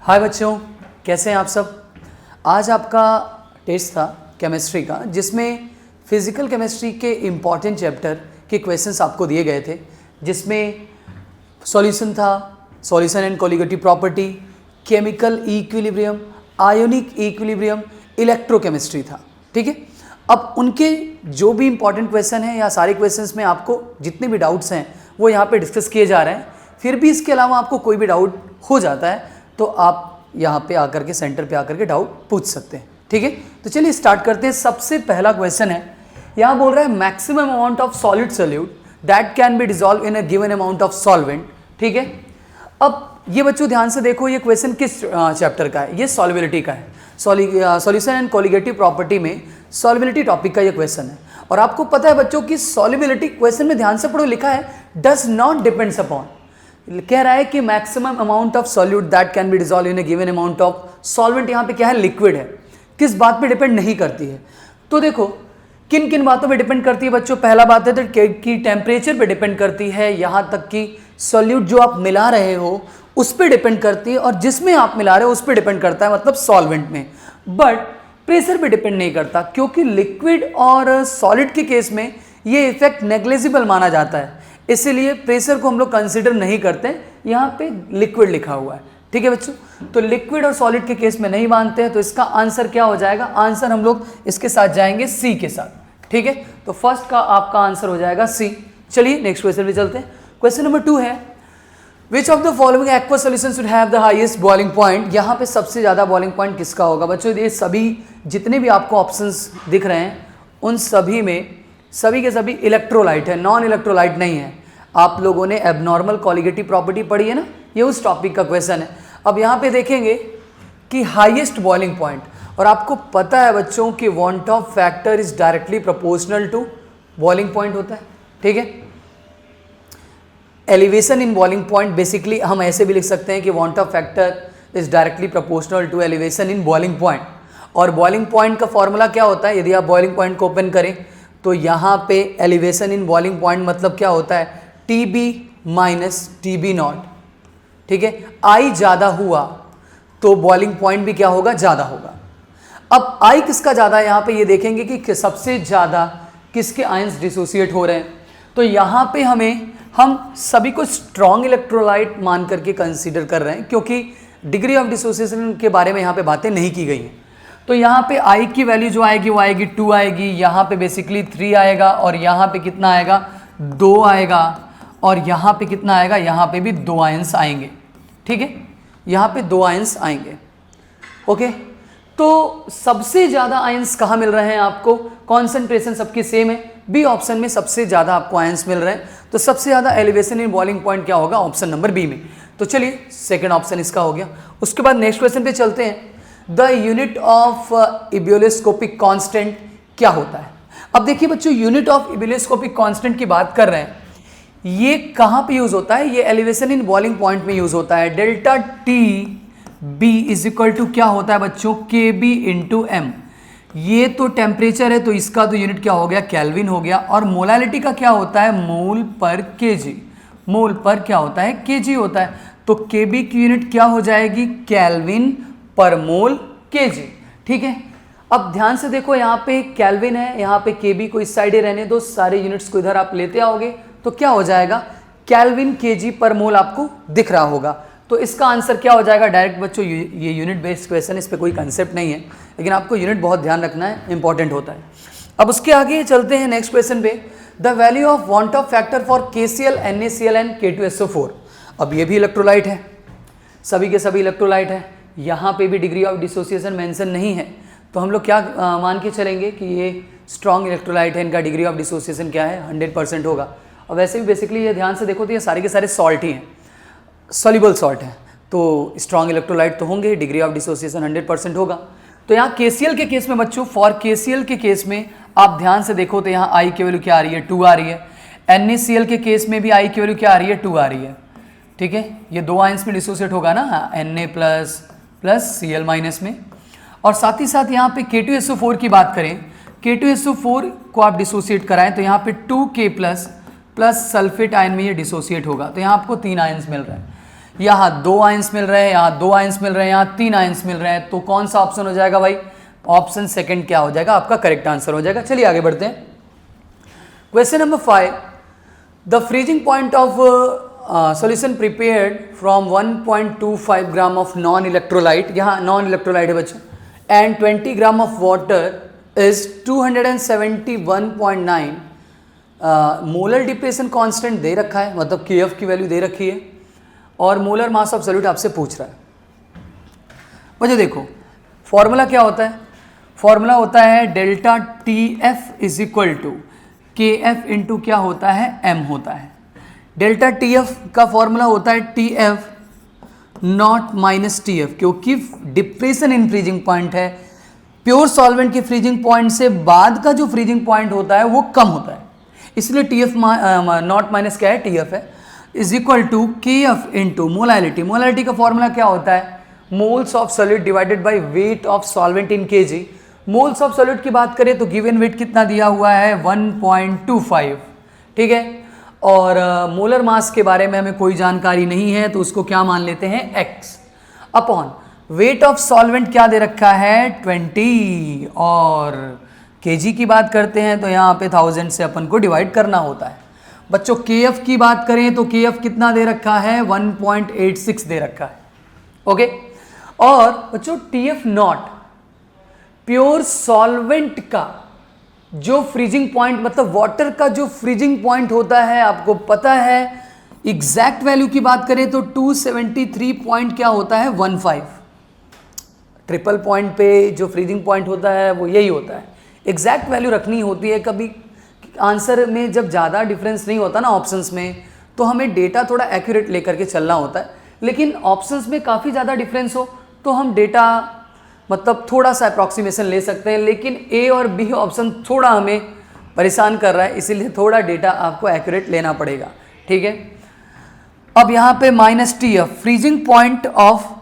हाय बच्चों, कैसे हैं आप सब। आज आपका टेस्ट था केमिस्ट्री का, जिसमें फिजिकल केमिस्ट्री के इम्पॉर्टेंट चैप्टर के क्वेश्चंस आपको दिए गए थे, जिसमें सॉल्यूशन था, solution and colligative property, chemical equilibrium, ionic equilibrium, electrochemistry था। ठीक है, अब उनके जो भी इम्पॉर्टेंट क्वेश्चन हैं या सारे क्वेश्चंस में आपको जितने भी डाउट्स हैं वो यहाँ पे डिस्कस किए जा रहे हैं। फिर भी इसके अलावा आपको कोई भी डाउट हो जाता है तो आप यहाँ पे आकर के सेंटर पे आकर के डाउट पूछ सकते हैं। ठीक है, तो चलिए स्टार्ट करते हैं। सबसे पहला क्वेश्चन है, यहाँ बोल रहा है maximum amount of solid solute that can be dissolve in a given amount of solvent. ठीक है, अब ये बच्चों ध्यान से देखो, ये क्वेश्चन किस चैप्टर का है? ये सॉल्युबिलिटी का है। सॉल्यूशन एंड कोलिगेटिव प्रॉपर्टी में सॉल्युबिलिटी टॉपिक का ये क्वेश्चन है। और आपको पता है बच्चों की सॉल्युबिलिटी क्वेश्चन में ध्यान से पढ़ो, लिखा है डज नॉट डिपेंड्स अपॉन, कह रहा है कि maximum amount of solute that can be dissolve in a given amount of solvent. यहाँ पे क्या है? लिक्विड है। किस बात पे डिपेंड नहीं करती है? तो देखो किन किन बातों पे डिपेंड करती है बच्चों। पहला बात है तो कि टेम्परेचर पे डिपेंड करती है, यहाँ तक कि सॉल्यूट जो आप मिला रहे हो उस पर डिपेंड करती है, और जिसमें आप मिला रहे हो उस पर डिपेंड करता है, मतलब सॉल्वेंट में। बट प्रेशर पे डिपेंड नहीं करता, क्योंकि लिक्विड और सॉलिड के केस में ये इफेक्ट नेग्लिजिबल माना जाता है, इसीलिए प्रेशर को हम लोग कंसीडर नहीं करते। यहाँ पे लिक्विड लिखा हुआ है। ठीक है बच्चों, तो लिक्विड और सॉलिड के केस में नहीं मानते हैं, तो इसका आंसर क्या हो जाएगा? आंसर हम लोग इसके साथ जाएंगे सी के साथ। ठीक है, तो फर्स्ट का आपका आंसर हो जाएगा सी। चलिए नेक्स्ट क्वेश्चन पे चलते हैं। क्वेश्चन नंबर 2 है, which of the following aqua solution should have the highest boiling point. यहाँ पे सबसे ज्यादा बॉइलिंग पॉइंट किसका होगा बच्चों? ये सभी जितने भी आपको ऑप्शंस दिख रहे हैं उन सभी में सभी के सभी इलेक्ट्रोलाइट है, नॉन इलेक्ट्रोलाइट नहीं है। आप लोगों ने एबनॉर्मल कोलिगेटिव प्रॉपर्टी पढ़ी है ना, ये उस टॉपिक का क्वेश्चन है। अब यहाँ पे देखेंगे कि हाईएस्ट बॉइलिंग पॉइंट, और आपको पता है बच्चों कि van Hoff factor is directly proportional to boiling point होता है। ठीक है, elevation in boiling point, basically हम ऐसे भी लिख सकते हैं कि van Hoff factor is directly proportional to elevation in boiling point. और बॉइलिंग पॉइंट का फॉर्मूला क्या होता है? यदि आप बॉइलिंग पॉइंट को ओपन करें तो यहाँ पे एलिवेशन इन बॉइलिंग पॉइंट मतलब क्या होता है? TB minus TB not. ठीक है, I ज़्यादा हुआ तो बॉइलिंग पॉइंट भी क्या होगा? ज़्यादा होगा। अब I किसका ज़्यादा है? यहाँ पे ये देखेंगे कि सबसे ज़्यादा किसके आयंस डिसोसिएट हो रहे हैं। तो यहाँ पे हम सभी को स्ट्रॉन्ग इलेक्ट्रोलाइट मान करके कंसीडर कर रहे हैं, क्योंकि डिग्री ऑफ डिसोसिएशन के बारे में यहाँ पे बातें नहीं की गई हैं। तो यहाँ पे I की वैल्यू जो आएगी वो आएगी 2 आएगी, यहाँ पे बेसिकली 3 आएगा, और यहाँ पे कितना आएगा? 2 आएगा, और यहाँ पे कितना आएगा? यहाँ पे भी 2 आयंस आएंगे। ठीक है, यहाँ पे 2 आयंस आएंगे। ओके, तो सबसे ज़्यादा आयंस कहाँ मिल रहे हैं आपको? कॉन्सेंट्रेशन सबकी सेम है, बी ऑप्शन में सबसे ज़्यादा आपको आयंस मिल रहे हैं। तो सबसे ज़्यादा एलिवेशन इन बॉइलिंग पॉइंट क्या होगा? ऑप्शन नंबर बी में। तो चलिए सेकेंड ऑप्शन इसका हो गया। उसके बाद नेक्स्ट क्वेश्चन पे चलते हैं। द यूनिट ऑफ इब्यूलोस्कोपिक कांस्टेंट क्या होता है? अब देखिए बच्चों, यूनिट ऑफ इब्यूलोस्कोपिक कांस्टेंट की बात कर रहे हैं, ये कहाँ पे यूज होता है? ये एलिवेशन इन बॉइलिंग पॉइंट में यूज होता है। Delta TB is equal to क्या होता है बच्चों? KB into M। ये तो टेम्परेचर है, तो इसका तो यूनिट क्या हो गया? केल्विन हो गया। और मोलालिटी का क्या होता है? मोल पर kg। मोल पर क्या होता है? kg होता है। तो KB की यूनिट क्या हो जाएगी? केल्विन पर मोल kg। ठीक है, अब ध्यान से देखो, यहाँ पे केल्विन है, यहाँ पे KB को इस साइड ही रहने दो, सारे यूनिट्स को इधर आप लेते आओगे तो क्या हो जाएगा? केल्विन kg पर मोल आपको दिख रहा होगा। तो इसका आंसर क्या हो जाएगा? डायरेक्ट बच्चों, ये यूनिट बेस्ड क्वेश्चन, इस पर कोई कंसेप्ट नहीं है, लेकिन आपको यूनिट बहुत ध्यान रखना है, इंपॉर्टेंट होता है। अब उसके आगे चलते हैं नेक्स्ट क्वेश्चन पे। The value of want of factor for KCl, NaCl and K2SO4। अब ये भी इलेक्ट्रोलाइट है, सभी के सभी इलेक्ट्रोलाइट है। यहाँ पे भी डिग्री ऑफ डिसोसिएशन मेंशन नहीं है, तो हम लोग क्या मान के चलेंगे कि ये स्ट्रॉन्ग इलेक्ट्रोलाइट है, इनका डिग्री ऑफ डिसोसिएशन क्या है? 100% होगा। और वैसे भी बेसिकली ये ध्यान से देखो तो ये सारे के सारे सॉल्ट ही हैं, सॉल्युबल सॉल्ट हैं, तो स्ट्रॉन्ग इलेक्ट्रोलाइट तो होंगे, डिग्री ऑफ डिसोसिएशन 100% होगा। तो यहाँ KCl के केस में बच्चों, फॉर KCl के केस में आप ध्यान से देखो तो यहाँ I की वैल्यू क्या आ रही है? 2 आ रही है। NaCl के केस में भी I की वैल्यू क्या आ रही है? 2 आ रही है। ठीक है, ये 2 आयंस में डिसोसिएट होगा ना, Na प्लस Cl माइनस में। और साथ ही साथ यहाँ पे K2SO4 की बात करें, K2SO4 को आप डिसोसिएट कराएं तो यहाँ पे 2K प्लस सल्फेट आयन में ये डिसोसिएट होगा, तो यहाँ आपको 3 आयंस मिल रहे हैं। यहाँ 2 आयंस मिल रहे हैं, यहाँ 2 आयंस मिल रहे हैं, यहाँ 3 आयंस मिल रहे हैं, तो कौन सा ऑप्शन हो जाएगा भाई? ऑप्शन सेकंड क्या हो जाएगा? आपका करेक्ट आंसर हो जाएगा। चलिए आगे बढ़ते हैं। Question number 5, the freezing point of solution prepared from 1.25 gram of non electrolyte, यहाँ नॉन इलेक्ट्रोलाइट है बच्चों, and 20 gram of water is 271.9। Molar depression constant दे रखा है, मतलब KF की वैल्यू दे रखी है, और मोलर मास ऑफ सॉल्यूट आपसे पूछ रहा है। मुझे देखो फॉर्मूला क्या होता है? फॉर्मूला होता है delta TF is equal to KF into क्या होता है? M होता है। डेल्टा TF का फॉर्मूला होता है TF नॉट माइनस TF, क्योंकि डिप्रेशन इन फ्रीजिंग पॉइंट है। प्योर सॉल्वेंट के फ्रीजिंग पॉइंट से बाद का जो फ्रीजिंग पॉइंट होता है वो कम होता है, इसलिए TF नॉट माइनस क्या है? TF है, is equal to KF into molality. Molality का फॉर्मूला क्या होता है? Moles of solid divided by weight of solvent in kg। Moles of solid की बात करें तो गिवन वेट कितना दिया हुआ है? 1.25, ठीक है। और मोलर मास के बारे में हमें कोई जानकारी नहीं है, तो उसको क्या मान लेते हैं? x upon weight of solvent क्या दे रखा है? 20, और kg की बात करते हैं तो यहाँ पे 1000 से अपन को डिवाइड करना होता है। बच्चों KF की बात करें तो KF कितना दे रखा है? 1.86 दे रखा है, ओके। और बच्चों TF नॉट प्योर सॉल्वेंट का जो फ्रीजिंग पॉइंट, मतलब वाटर का जो फ्रीजिंग पॉइंट होता है, आपको पता है एग्जैक्ट वैल्यू की बात करें तो 273 पॉइंट क्या होता है? 15। ट्रिपल पॉइंट पे जो फ्रीजिंग पॉइंट होता है वो यही होता है। एग्जैक्ट वैल्यू रखनी होती है। कभी आंसर में जब ज़्यादा डिफरेंस नहीं होता ना ऑप्शंस में, तो हमें डेटा थोड़ा एक्यूरेट लेकर के चलना होता है। लेकिन ऑप्शंस में काफ़ी ज़्यादा डिफरेंस हो तो हम डेटा मतलब थोड़ा सा अप्रॉक्सीमेशन ले सकते हैं, लेकिन A और B ऑप्शन थोड़ा हमें परेशान कर रहा है, इसीलिए थोड़ा डेटा आपको एक्यूरेट लेना पड़ेगा, ठीक है। अब यहाँ पे -TF freezing point of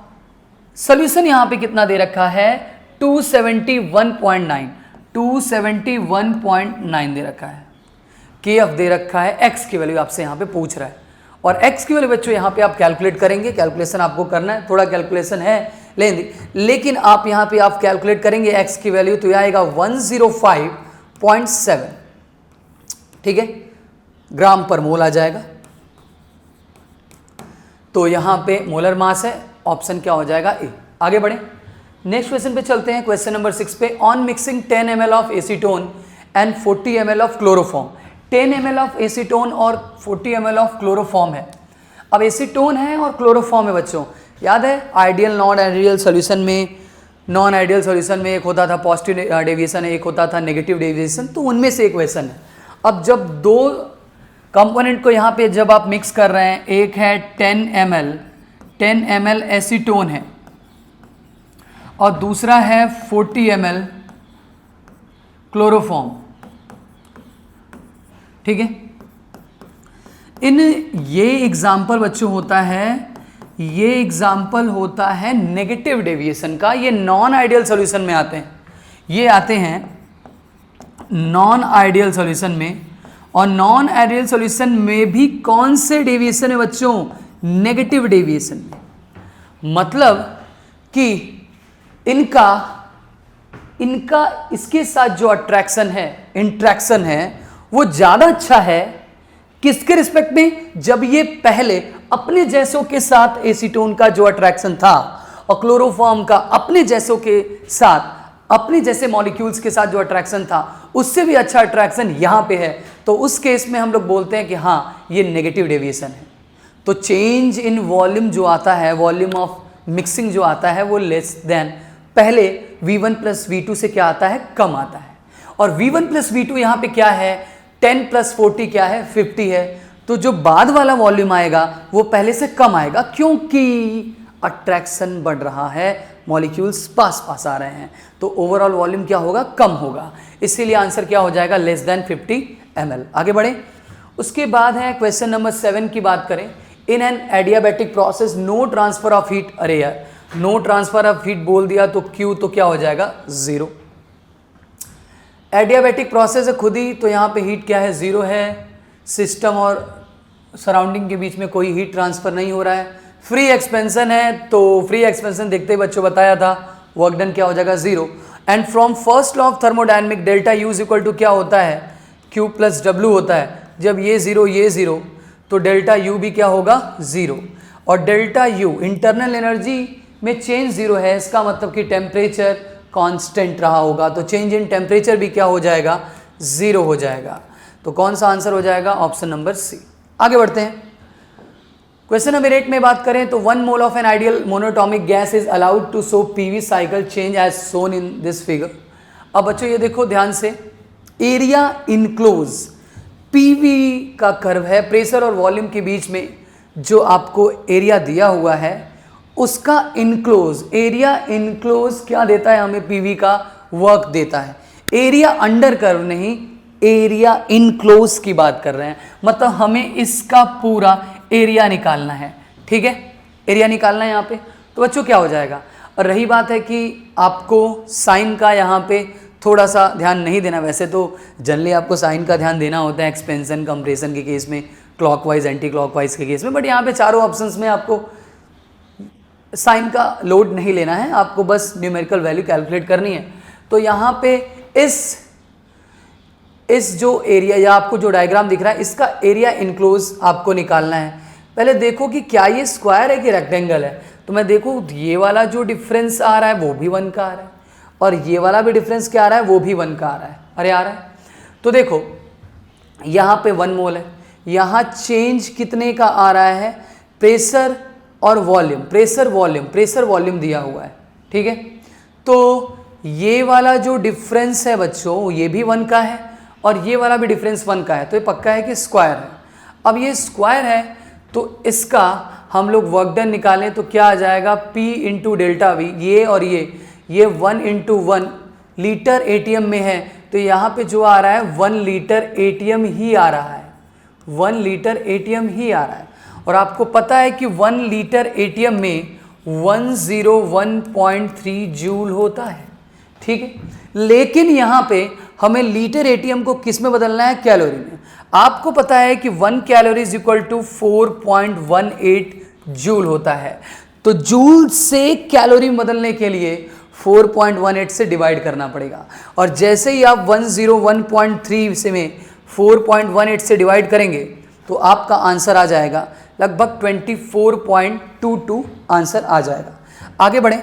solution यहाँ पे कितना दे रखा है? 271.9, 271.9 दे रखा है। KF दे रखा है, X की वैल्यू आपसे यहाँ पे पूछ रहा है, और X की वैल्यू बच्चों यहाँ पे आप कैलकुलेट करेंगे। कैलकुलेशन आपको करना है, थोड़ा कैलकुलेशन है लेकिन आप यहाँ पे आप कैलकुलेट करेंगे X की वैल्यू तो यह आएगा 105.7, ठीक है, ग्राम पर मोल आ जाएगा। तो यहाँ पे मोलर मास है, ऑप्शन क्या हो जाएगा? A। आगे बढ़े, नेक्स्ट क्वेश्चन पे चलते हैं। क्वेश्चन नंबर 6 पे, on mixing 10 ml of acetone and 40 ml of chloroform. 10 ml of acetone और 40 ml ऑफ क्लोरोफॉर्म है। अब एसीटोन है और क्लोरोफॉर्म है बच्चों, याद है आइडियल नॉन आइडियल सॉल्यूशन में, नॉन आइडियल सॉल्यूशन में एक होता था पॉजिटिव डेविएशन, एक होता था नेगेटिव डेविएशन, तो उनमें से एक क्वेश्चन है। अब जब दो कंपोनेंट को यहाँ पे जब आप मिक्स कर रहे हैं, एक है 10 ml एसीटोन है और दूसरा है 40 ml क्लोरोफॉर्म, ठीक है। इन ये एग्जाम्पल बच्चों होता है, ये एग्जाम्पल होता है नेगेटिव डेविएशन का। ये नॉन आइडियल सॉल्यूशन में आते हैं, ये आते हैं नॉन आइडियल सॉल्यूशन में। और नॉन आइडियल सॉल्यूशन में भी कौन से डेविएशन है बच्चों? नेगेटिव डेविएशन में। मतलब कि इनका इसके साथ जो अट्रैक्शन है, इंट्रैक्शन है, वो ज़्यादा अच्छा है किसके रिस्पेक्ट में? जब ये पहले अपने जैसों के साथ एसीटोन का जो अट्रैक्शन था और क्लोरोफॉर्म का अपने जैसों के साथ, अपने जैसे मॉलिक्यूल्स के साथ जो अट्रैक्शन था, उससे भी अच्छा अट्रैक्शन यहाँ पे है, तो उस केस में हम लोग बोलते हैं कि हाँ ये नेगेटिव डेविएशन है। तो चेंज इन वॉल्यूम जो आता है, वॉल्यूम ऑफ मिक्सिंग जो आता है, वो लेस देन पहले V1 प्लस V2 से क्या आता है? कम आता है। और V1 प्लस V2 यहाँ पे क्या है? 10 प्लस 40 क्या है? 50 है। तो जो बाद वाला वॉल्यूम आएगा वो पहले से कम आएगा, क्योंकि अट्रैक्शन बढ़ रहा है, मॉलिक्यूल्स पास पास आ रहे हैं, तो ओवरऑल वॉल्यूम क्या होगा? कम होगा। इसीलिए आंसर क्या हो जाएगा? Less than 50 ml। आगे बढ़े, उसके बाद है क्वेश्चन नंबर 7 की बात करें। In an adiabatic process no transfer of heat. अरे यार, नो ट्रांसफर ऑफ हीट बोल दिया तो Q तो क्या हो जाएगा? 0। एडियाबैटिक प्रोसेस है खुद ही, तो यहाँ पे हीट क्या है? 0 है। सिस्टम और सराउंडिंग के बीच में कोई हीट ट्रांसफर नहीं हो रहा है, फ्री एक्सपेंशन है तो फ्री एक्सपेंशन देखते ही बच्चों बताया था वर्क डन क्या हो जाएगा 0। And from first law of thermodynamic delta U is equal to क्या होता है Q प्लस W होता है। जब ये 0 तो डेल्टा U भी क्या होगा 0 और डेल्टा U इंटरनल एनर्जी में चेंज 0 है, इसका मतलब कि टेम्परेचर कांस्टेंट रहा होगा तो चेंज इन टेम्परेचर भी क्या हो जाएगा 0 हो जाएगा। तो कौन सा आंसर हो जाएगा ऑप्शन नंबर सी। आगे बढ़ते हैं क्वेश्चन नंबर 8 में बात करें तो 1 mole of an ideal monatomic gas is allowed to show PV cycle change as shown in this figure. अब बच्चों ये देखो ध्यान से, एरिया इनक्लोज पीवी का कर्व है, प्रेशर और वॉल्यूम के बीच में जो आपको एरिया दिया हुआ है उसका इनक्लोज, एरिया इनक्लोज क्या देता है हमें पीवी का वर्क देता है। एरिया अंडर कर्व नहीं, एरिया इनक्लोज की बात कर रहे हैं, मतलब हमें इसका पूरा एरिया निकालना है। ठीक है, एरिया निकालना है यहाँ पे। तो बच्चों क्या हो जाएगा, और रही बात है कि आपको साइन का यहाँ पे थोड़ा सा ध्यान नहीं देना, वैसे तो जनरली आपको साइन का ध्यान देना होता है एक्सपेंशन कंप्रेशन के केस में, क्लॉकवाइज एंटी क्लॉकवाइज के केस में, बट यहाँ पे चारों ऑप्शंस में आपको साइन का लोड नहीं लेना है, आपको बस न्यूमेरिकल वैल्यू कैलकुलेट करनी है। तो यहाँ पे इस जो एरिया या आपको जो डायग्राम दिख रहा है इसका एरिया इनक्लोज आपको निकालना है। पहले देखो कि क्या ये स्क्वायर है कि रेक्टेंगल है। तो मैं देखूँ ये वाला जो डिफरेंस आ रहा है वो भी 1 का आ रहा है और ये वाला भी डिफरेंस क्या आ रहा है वो भी 1 का आ रहा है। अरे आ रहा है, तो देखो यहाँ पे 1 मोल है, यहाँ चेंज कितने का आ रहा है, प्रेशर और वॉल्यूम, प्रेशर वॉल्यूम दिया हुआ है। ठीक है, तो ये वाला जो डिफरेंस है बच्चों ये भी 1 का है और ये वाला भी डिफरेंस 1 का है, तो ये पक्का है कि स्क्वायर है। अब ये स्क्वायर है तो इसका हम लोग वर्क डन निकालें तो क्या आ जाएगा P इंटू डेल्टा वी, ये और ये 1 इंटू 1 लीटर ATM में है तो यहाँ पे जो आ रहा है 1 लीटर ATM ही आ रहा है, 1 लीटर ATM ही आ रहा है। और आपको पता है कि 1 लीटर ATM में 101.3 जूल होता है। ठीक है, लेकिन यहाँ पे हमें लीटर ATM को किस में बदलना है, कैलोरी में। आपको पता है कि 1 calorie is equal to 4.18 joule होता है, तो जूल से कैलोरी में बदलने के लिए 4.18 से डिवाइड करना पड़ेगा। और जैसे ही आप 101.3 से में 4.18 से डिवाइड करेंगे तो आपका आंसर आ जाएगा लगभग 24.22 आंसर आ जाएगा। आगे बढ़ें,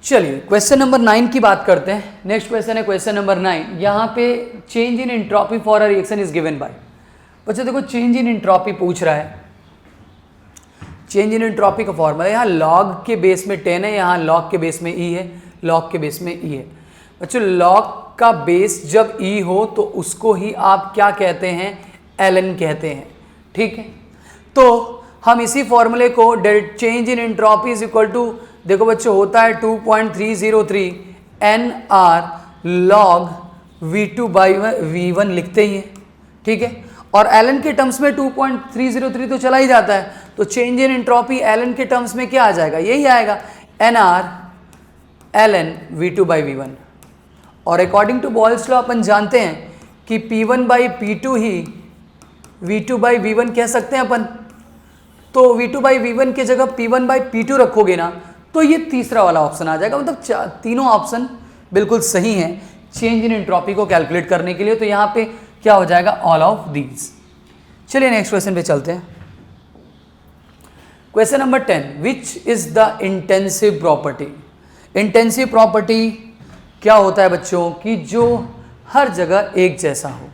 चलिए क्वेश्चन नंबर 9 की बात करते हैं। नेक्स्ट क्वेश्चन है क्वेश्चन नंबर 9। यहाँ पे change in entropy for a reaction is given by, बच्चों देखो चेंज इन एंट्रोपी पूछ रहा है। चेंज इन एंट्रोपी का फॉर्मूला यहाँ लॉग के बेस में 10 है, यहाँ लॉग के बेस में E है, लॉग के बेस में E है। बच्चों लॉग का बेस जब E हो तो उसको ही आप क्या कहते हैं, ln कहते हैं। ठीक है, तो हम इसी फॉर्मूले को change in entropy is equal to, देखो बच्चों होता है 2.303 NR log V2 by V1 लिखते ही हैं। ठीक है, और ln के टर्म्स में 2.303 तो चला ही जाता है, तो चेंज इन एंट्रोपी ln के टर्म्स में क्या आ जाएगा, यही आएगा NR ln V2 by V1। और अकॉर्डिंग टू बॉयल्स लॉ अपन जानते हैं कि P1 by P2 he V2 by V1 कह सकते हैं अपन। तो V2 बाई V1 की जगह P1 बाई P2 रखोगे ना तो ये तीसरा वाला ऑप्शन आ जाएगा। मतलब तीनों ऑप्शन बिल्कुल सही हैं चेंज इन एंट्रोपी को कैलकुलेट करने के लिए। तो यहाँ पे क्या हो जाएगा, ऑल ऑफ दीज। चलिए नेक्स्ट क्वेश्चन पे चलते हैं। Question number 10, which is the intensive property. Intensive property क्या होता है बच्चों कि जो हर जगह एक जैसा हो।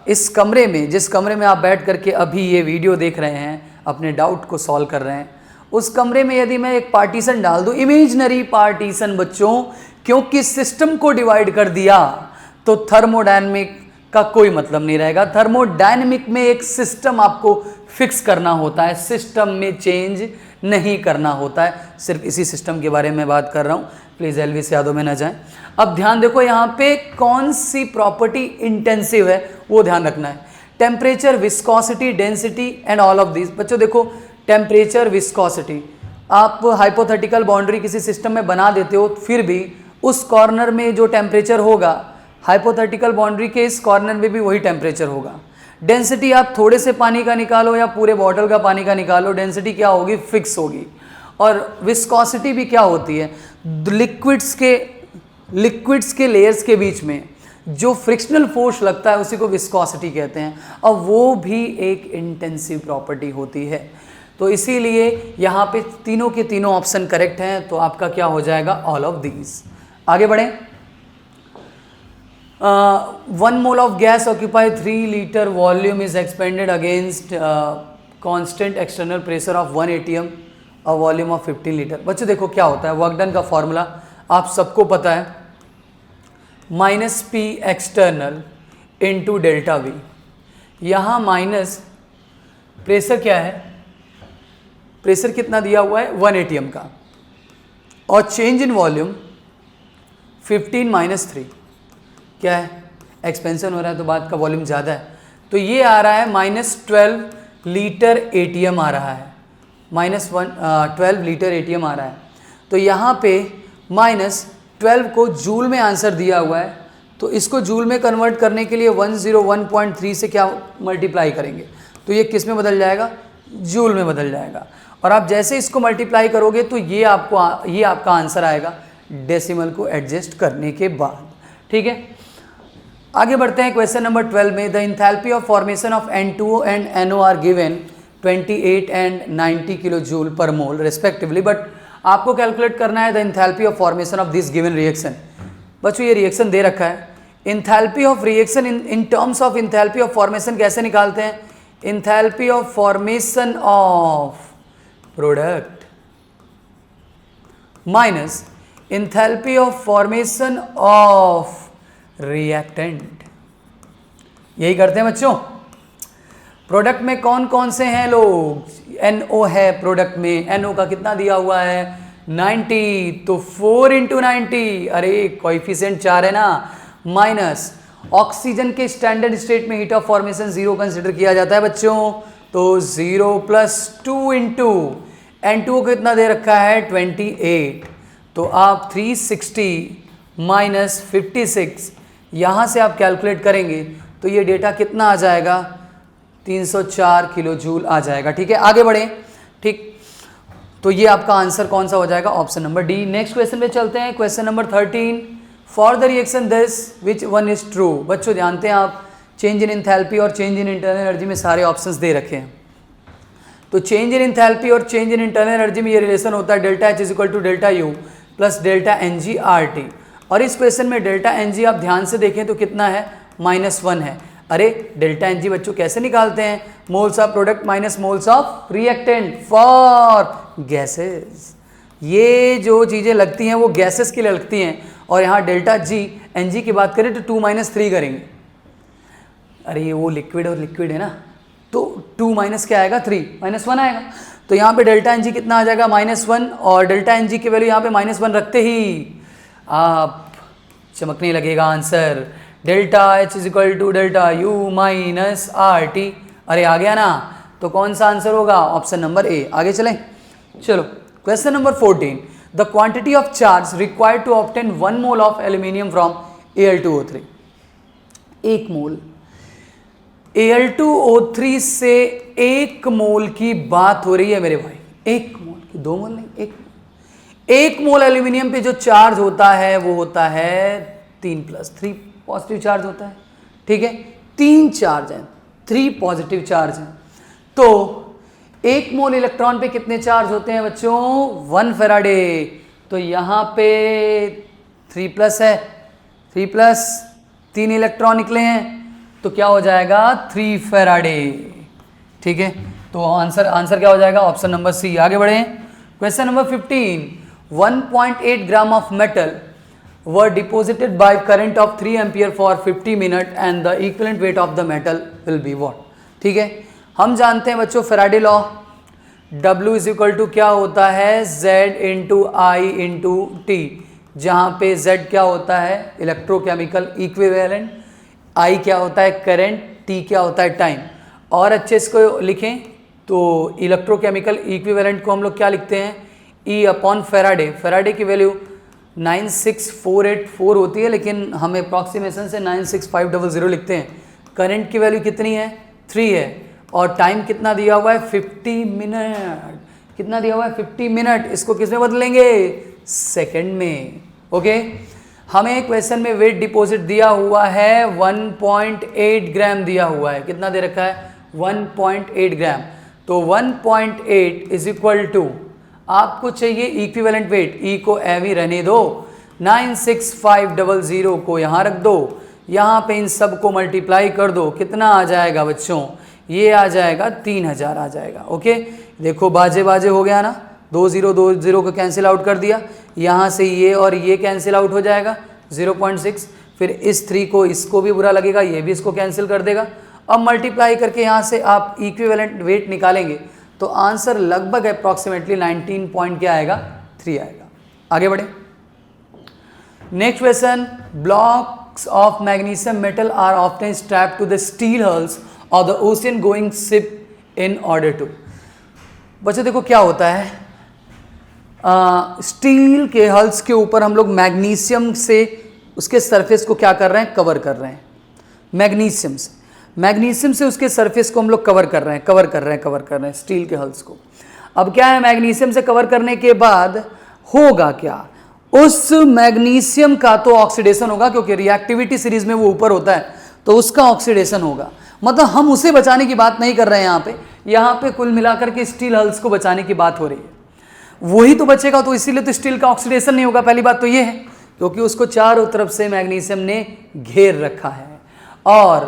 इस कमरे में, जिस कमरे में आप बैठ करके अभी ये वीडियो देख रहे हैं, अपने डाउट को सॉल्व कर रहे हैं, उस कमरे में यदि मैं एक पार्टीशन डाल दूं, इमेजिनरी पार्टीशन बच्चों, क्योंकि सिस्टम को डिवाइड कर दिया तो थर्मोडायनेमिक का कोई मतलब नहीं रहेगा। थर्मोडायनेमिक में एक सिस्टम आपको फिक्स करना होता है, सिस्टम में चेंज नहीं करना होता है। सिर्फ इसी सिस्टम के बारे में बात कर रहा हूँ, प्लीज़ एलवीस यादों में न जाएं। अब ध्यान देखो यहाँ पे कौन सी प्रॉपर्टी इंटेंसिव है वो ध्यान रखना है। Temperature, viscosity, density and all of this. बच्चों देखो टेम्परेचर, विस्कोसिटी, आप हाइपोथेटिकल बाउंड्री किसी सिस्टम में बना देते हो, फिर भी उस कॉर्नर में जो टेम्परेचर होगा, हाइपोथेटिकल बाउंड्री के इस कॉर्नर में भी वही टेम्परेचर होगा। डेंसिटी आप थोड़े से पानी का निकालो या पूरे बॉटल का पानी का निकालो, डेंसिटी क्या होगी, फिक्स होगी। और विस्कोसिटी भी क्या होती है, लिक्विड्स के लेयर्स के बीच में जो फ्रिक्शनल फोर्स लगता है उसी को विस्कोसिटी कहते हैं, और वो भी एक इंटेंसिव प्रॉपर्टी होती है। तो इसीलिए यहाँ पे तीनों के तीनों ऑप्शन करेक्ट हैं, तो आपका क्या हो जाएगा, ऑल ऑफ दीज। आगे बढ़ें। 1 mole of gas occupy 3 litre volume is expanded against constant external pressure of 1 atm और वॉल्यूम ऑफ 15 लीटर। बच्चों देखो क्या होता है, वर्क डन का फॉर्मूला आप सबको पता है, minus P external into delta we. यहाँ माइनस प्रेशर क्या है, प्रेशर कितना दिया हुआ है 1 atm का, और चेंज इन वॉल्यूम 15 माइनस 3 क्या है, एक्सपेंशन हो रहा है तो बाद का वॉल्यूम ज़्यादा है, तो ये आ रहा है -12 लीटर atm आ रहा है, -12 लीटर atm आ रहा है। तो यहाँ पे -12 को जूल में आंसर दिया हुआ है, तो इसको जूल में कन्वर्ट करने के लिए 101.3 से क्या मल्टीप्लाई करेंगे, तो ये किस में बदल जाएगा, जूल में बदल जाएगा। और आप जैसे इसको मल्टीप्लाई करोगे तो ये आपका आंसर आएगा डेसिमल को एडजस्ट करने के बाद। ठीक है, आगे बढ़ते हैं क्वेश्चन नंबर 12 में। The enthalpy of formation of N2O and NO are given 28 and 90 kilo joule per mole respectively, but आपको कैलकुलेट करना है the enthalpy of formation of this given reaction. बच्चों ये रिएक्शन दे रखा है, enthalpy of reaction in terms of enthalpy of formation कैसे निकालते हैं, enthalpy of formation of product minus enthalpy of formation of reactant, यही करते हैं बच्चों। प्रोडक्ट में कौन कौन से हैं लोग, NO है प्रोडक्ट में, NO का कितना दिया हुआ है 90, तो 4 × 90, अरे कोएफिशिएंट 4 है ना, माइनस ऑक्सीजन के स्टैंडर्ड स्टेट में हीट ऑफ फॉर्मेशन 0 कंसिडर किया जाता है बच्चों, तो 0 + 2 × N2O को कितना दे रखा है 28, तो आप 360 माइनस 56 यहाँ से आप कैलकुलेट करेंगे तो ये डेटा कितना आ जाएगा 304 किलो जूल आ जाएगा। ठीक है, आगे बढ़ें। ठीक, तो ये आपका आंसर कौन सा हो जाएगा, option number D. Next question पे चलते हैं, question number 13। For the reaction this which one is true. बच्चों जानते हैं आप चेंज इन इंथैल्पी और चेंज इन इंटरनल एनर्जी में सारे ऑप्शंस दे रखे हैं, तो चेंज इन इंथैल्पी और चेंज इन इंटरनल एनर्जी में ये रिलेशन होता है delta H = delta U plus delta NG RT, और इस क्वेश्चन में डेल्टा NG आप ध्यान से देखें तो कितना है -1 है। अरे डेल्टा NG बच्चों कैसे निकालते हैं, moles of product minus moles of reactant for gases. ये जो चीज़ें लगती हैं वो गैसेस के लिए लगती हैं, और यहाँ डेल्टा NG की बात करें तो 2 - 3 करेंगे। अरे ये वो लिक्विड और लिक्विड है ना, तो 2 माइनस क्या आएगा 3 -1 आएगा, तो यहाँ पे डेल्टा NG कितना आ जाएगा -1, और डेल्टा NG की वैल्यू यहाँ पे -1 रखते ही आप चमकने लगेगा answer, delta H = delta U - RT। अरे आ गया ना, तो कौन सा आंसर होगा, ऑप्शन नंबर ए। आगे चलें, चलो question number 14। The quantity of charge required to obtain 1 mole of aluminium from Al2O3। 1 mole Al2O3 से 1 मोल की बात हो रही है मेरे भाई, 1 मोल की, 2 मोल नहीं, 1 मोल एल्यूमिनियम पे जो चार्ज होता है वो होता है 3+3 पॉजिटिव चार्ज होता है। ठीक है, 3 चार्ज हैं, 3 पॉजिटिव चार्ज हैं, तो 1 मोल इलेक्ट्रॉन पे कितने चार्ज होते हैं बच्चों 1 फेराडे, तो यहाँ पे 3+ है, 3+ 3 इलेक्ट्रॉन निकले हैं, तो क्या हो जाएगा 3 फेराडे। ठीक है, तो आंसर क्या हो जाएगा, ऑप्शन नंबर सी। आगे बढ़े, question number 15। 1.8 gram of metal were deposited by current of 3 ampere for 50 minutes and the equivalent weight of the metal will be what। ठीक है, हम जानते हैं बच्चों फेराडे लॉ, W = क्या होता है Z × I × T, जहाँ पे Z क्या होता है इलेक्ट्रोकेमिकल इक्विवेलेंट, I क्या होता है करंट, T क्या होता है टाइम। और अच्छे से को लिखें तो इलेक्ट्रोकेमिकल इक्विवेलेंट को हम लोग क्या लिखते हैं E/फेराडे। फेराडे की वैल्यू 96484 होती है, लेकिन हम अप्रॉक्सीमेशन से 96500 लिखते हैं। करंट की वैल्यू कितनी है 3 है और टाइम कितना दिया हुआ है 50 मिनट। कितना दिया हुआ है 50 मिनट। इसको किस में बदलेंगे सेकंड में। ओके हमें क्वेश्चन में वेट डिपॉजिट दिया हुआ है 1.8 ग्राम दिया हुआ है। कितना दे रखा है 1.8 ग्राम। तो 1.8 इज इक्वल टू आपको चाहिए इक्विवेलेंट वेट। ई को एवी रहने दो, 96500 को यहाँ रख दो, यहाँ पे इन सब को मल्टीप्लाई कर दो। कितना आ जाएगा बच्चों ये आ जाएगा 3000 आ जाएगा। ओके देखो बाजे बाजे हो गया ना, 2 0 को कैंसिल आउट कर दिया, यहाँ से ये और ये कैंसिल आउट हो जाएगा 0.6। फिर इस 3 को इसको भी बुरा लगेगा, ये भी इसको कैंसिल कर देगा। अब मल्टीप्लाई करके यहाँ से आप इक्विवेलेंट वेट निकालेंगे तो आंसर लगभग अप्रॉक्सीमेटली 19 पॉइंट क्या आएगा 3 आएगा। आगे बढ़े next question. Blocks of magnesium metal are often strapped to the steel hulls और the ocean going ship in order to. बच्चों देखो क्या होता है, स्टील के हल्स के ऊपर हम लोग मैग्नीशियम से उसके सरफेस को क्या कर रहे हैं कवर कर रहे हैं। मैग्नीशियम से उसके सरफेस को हम लोग कवर कर रहे हैं स्टील के हल्स को। अब क्या है मैग्नीशियम से कवर करने के बाद होगा क्या, उस मैग्नीशियम का तो ऑक्सीडेशन होगा क्योंकि रिएक्टिविटी सीरीज में वो ऊपर होता है तो उसका ऑक्सीडेशन होगा। मतलब हम उसे बचाने की बात नहीं कर रहे हैं यहाँ पे कुल मिलाकर के स्टील हल्स को बचाने की बात हो रही है। वही तो बचेगा तो इसीलिए तो स्टील का ऑक्सीडेशन नहीं होगा। पहली बात तो ये है क्योंकि उसको चारों तरफ से मैग्नीशियम ने घेर रखा है और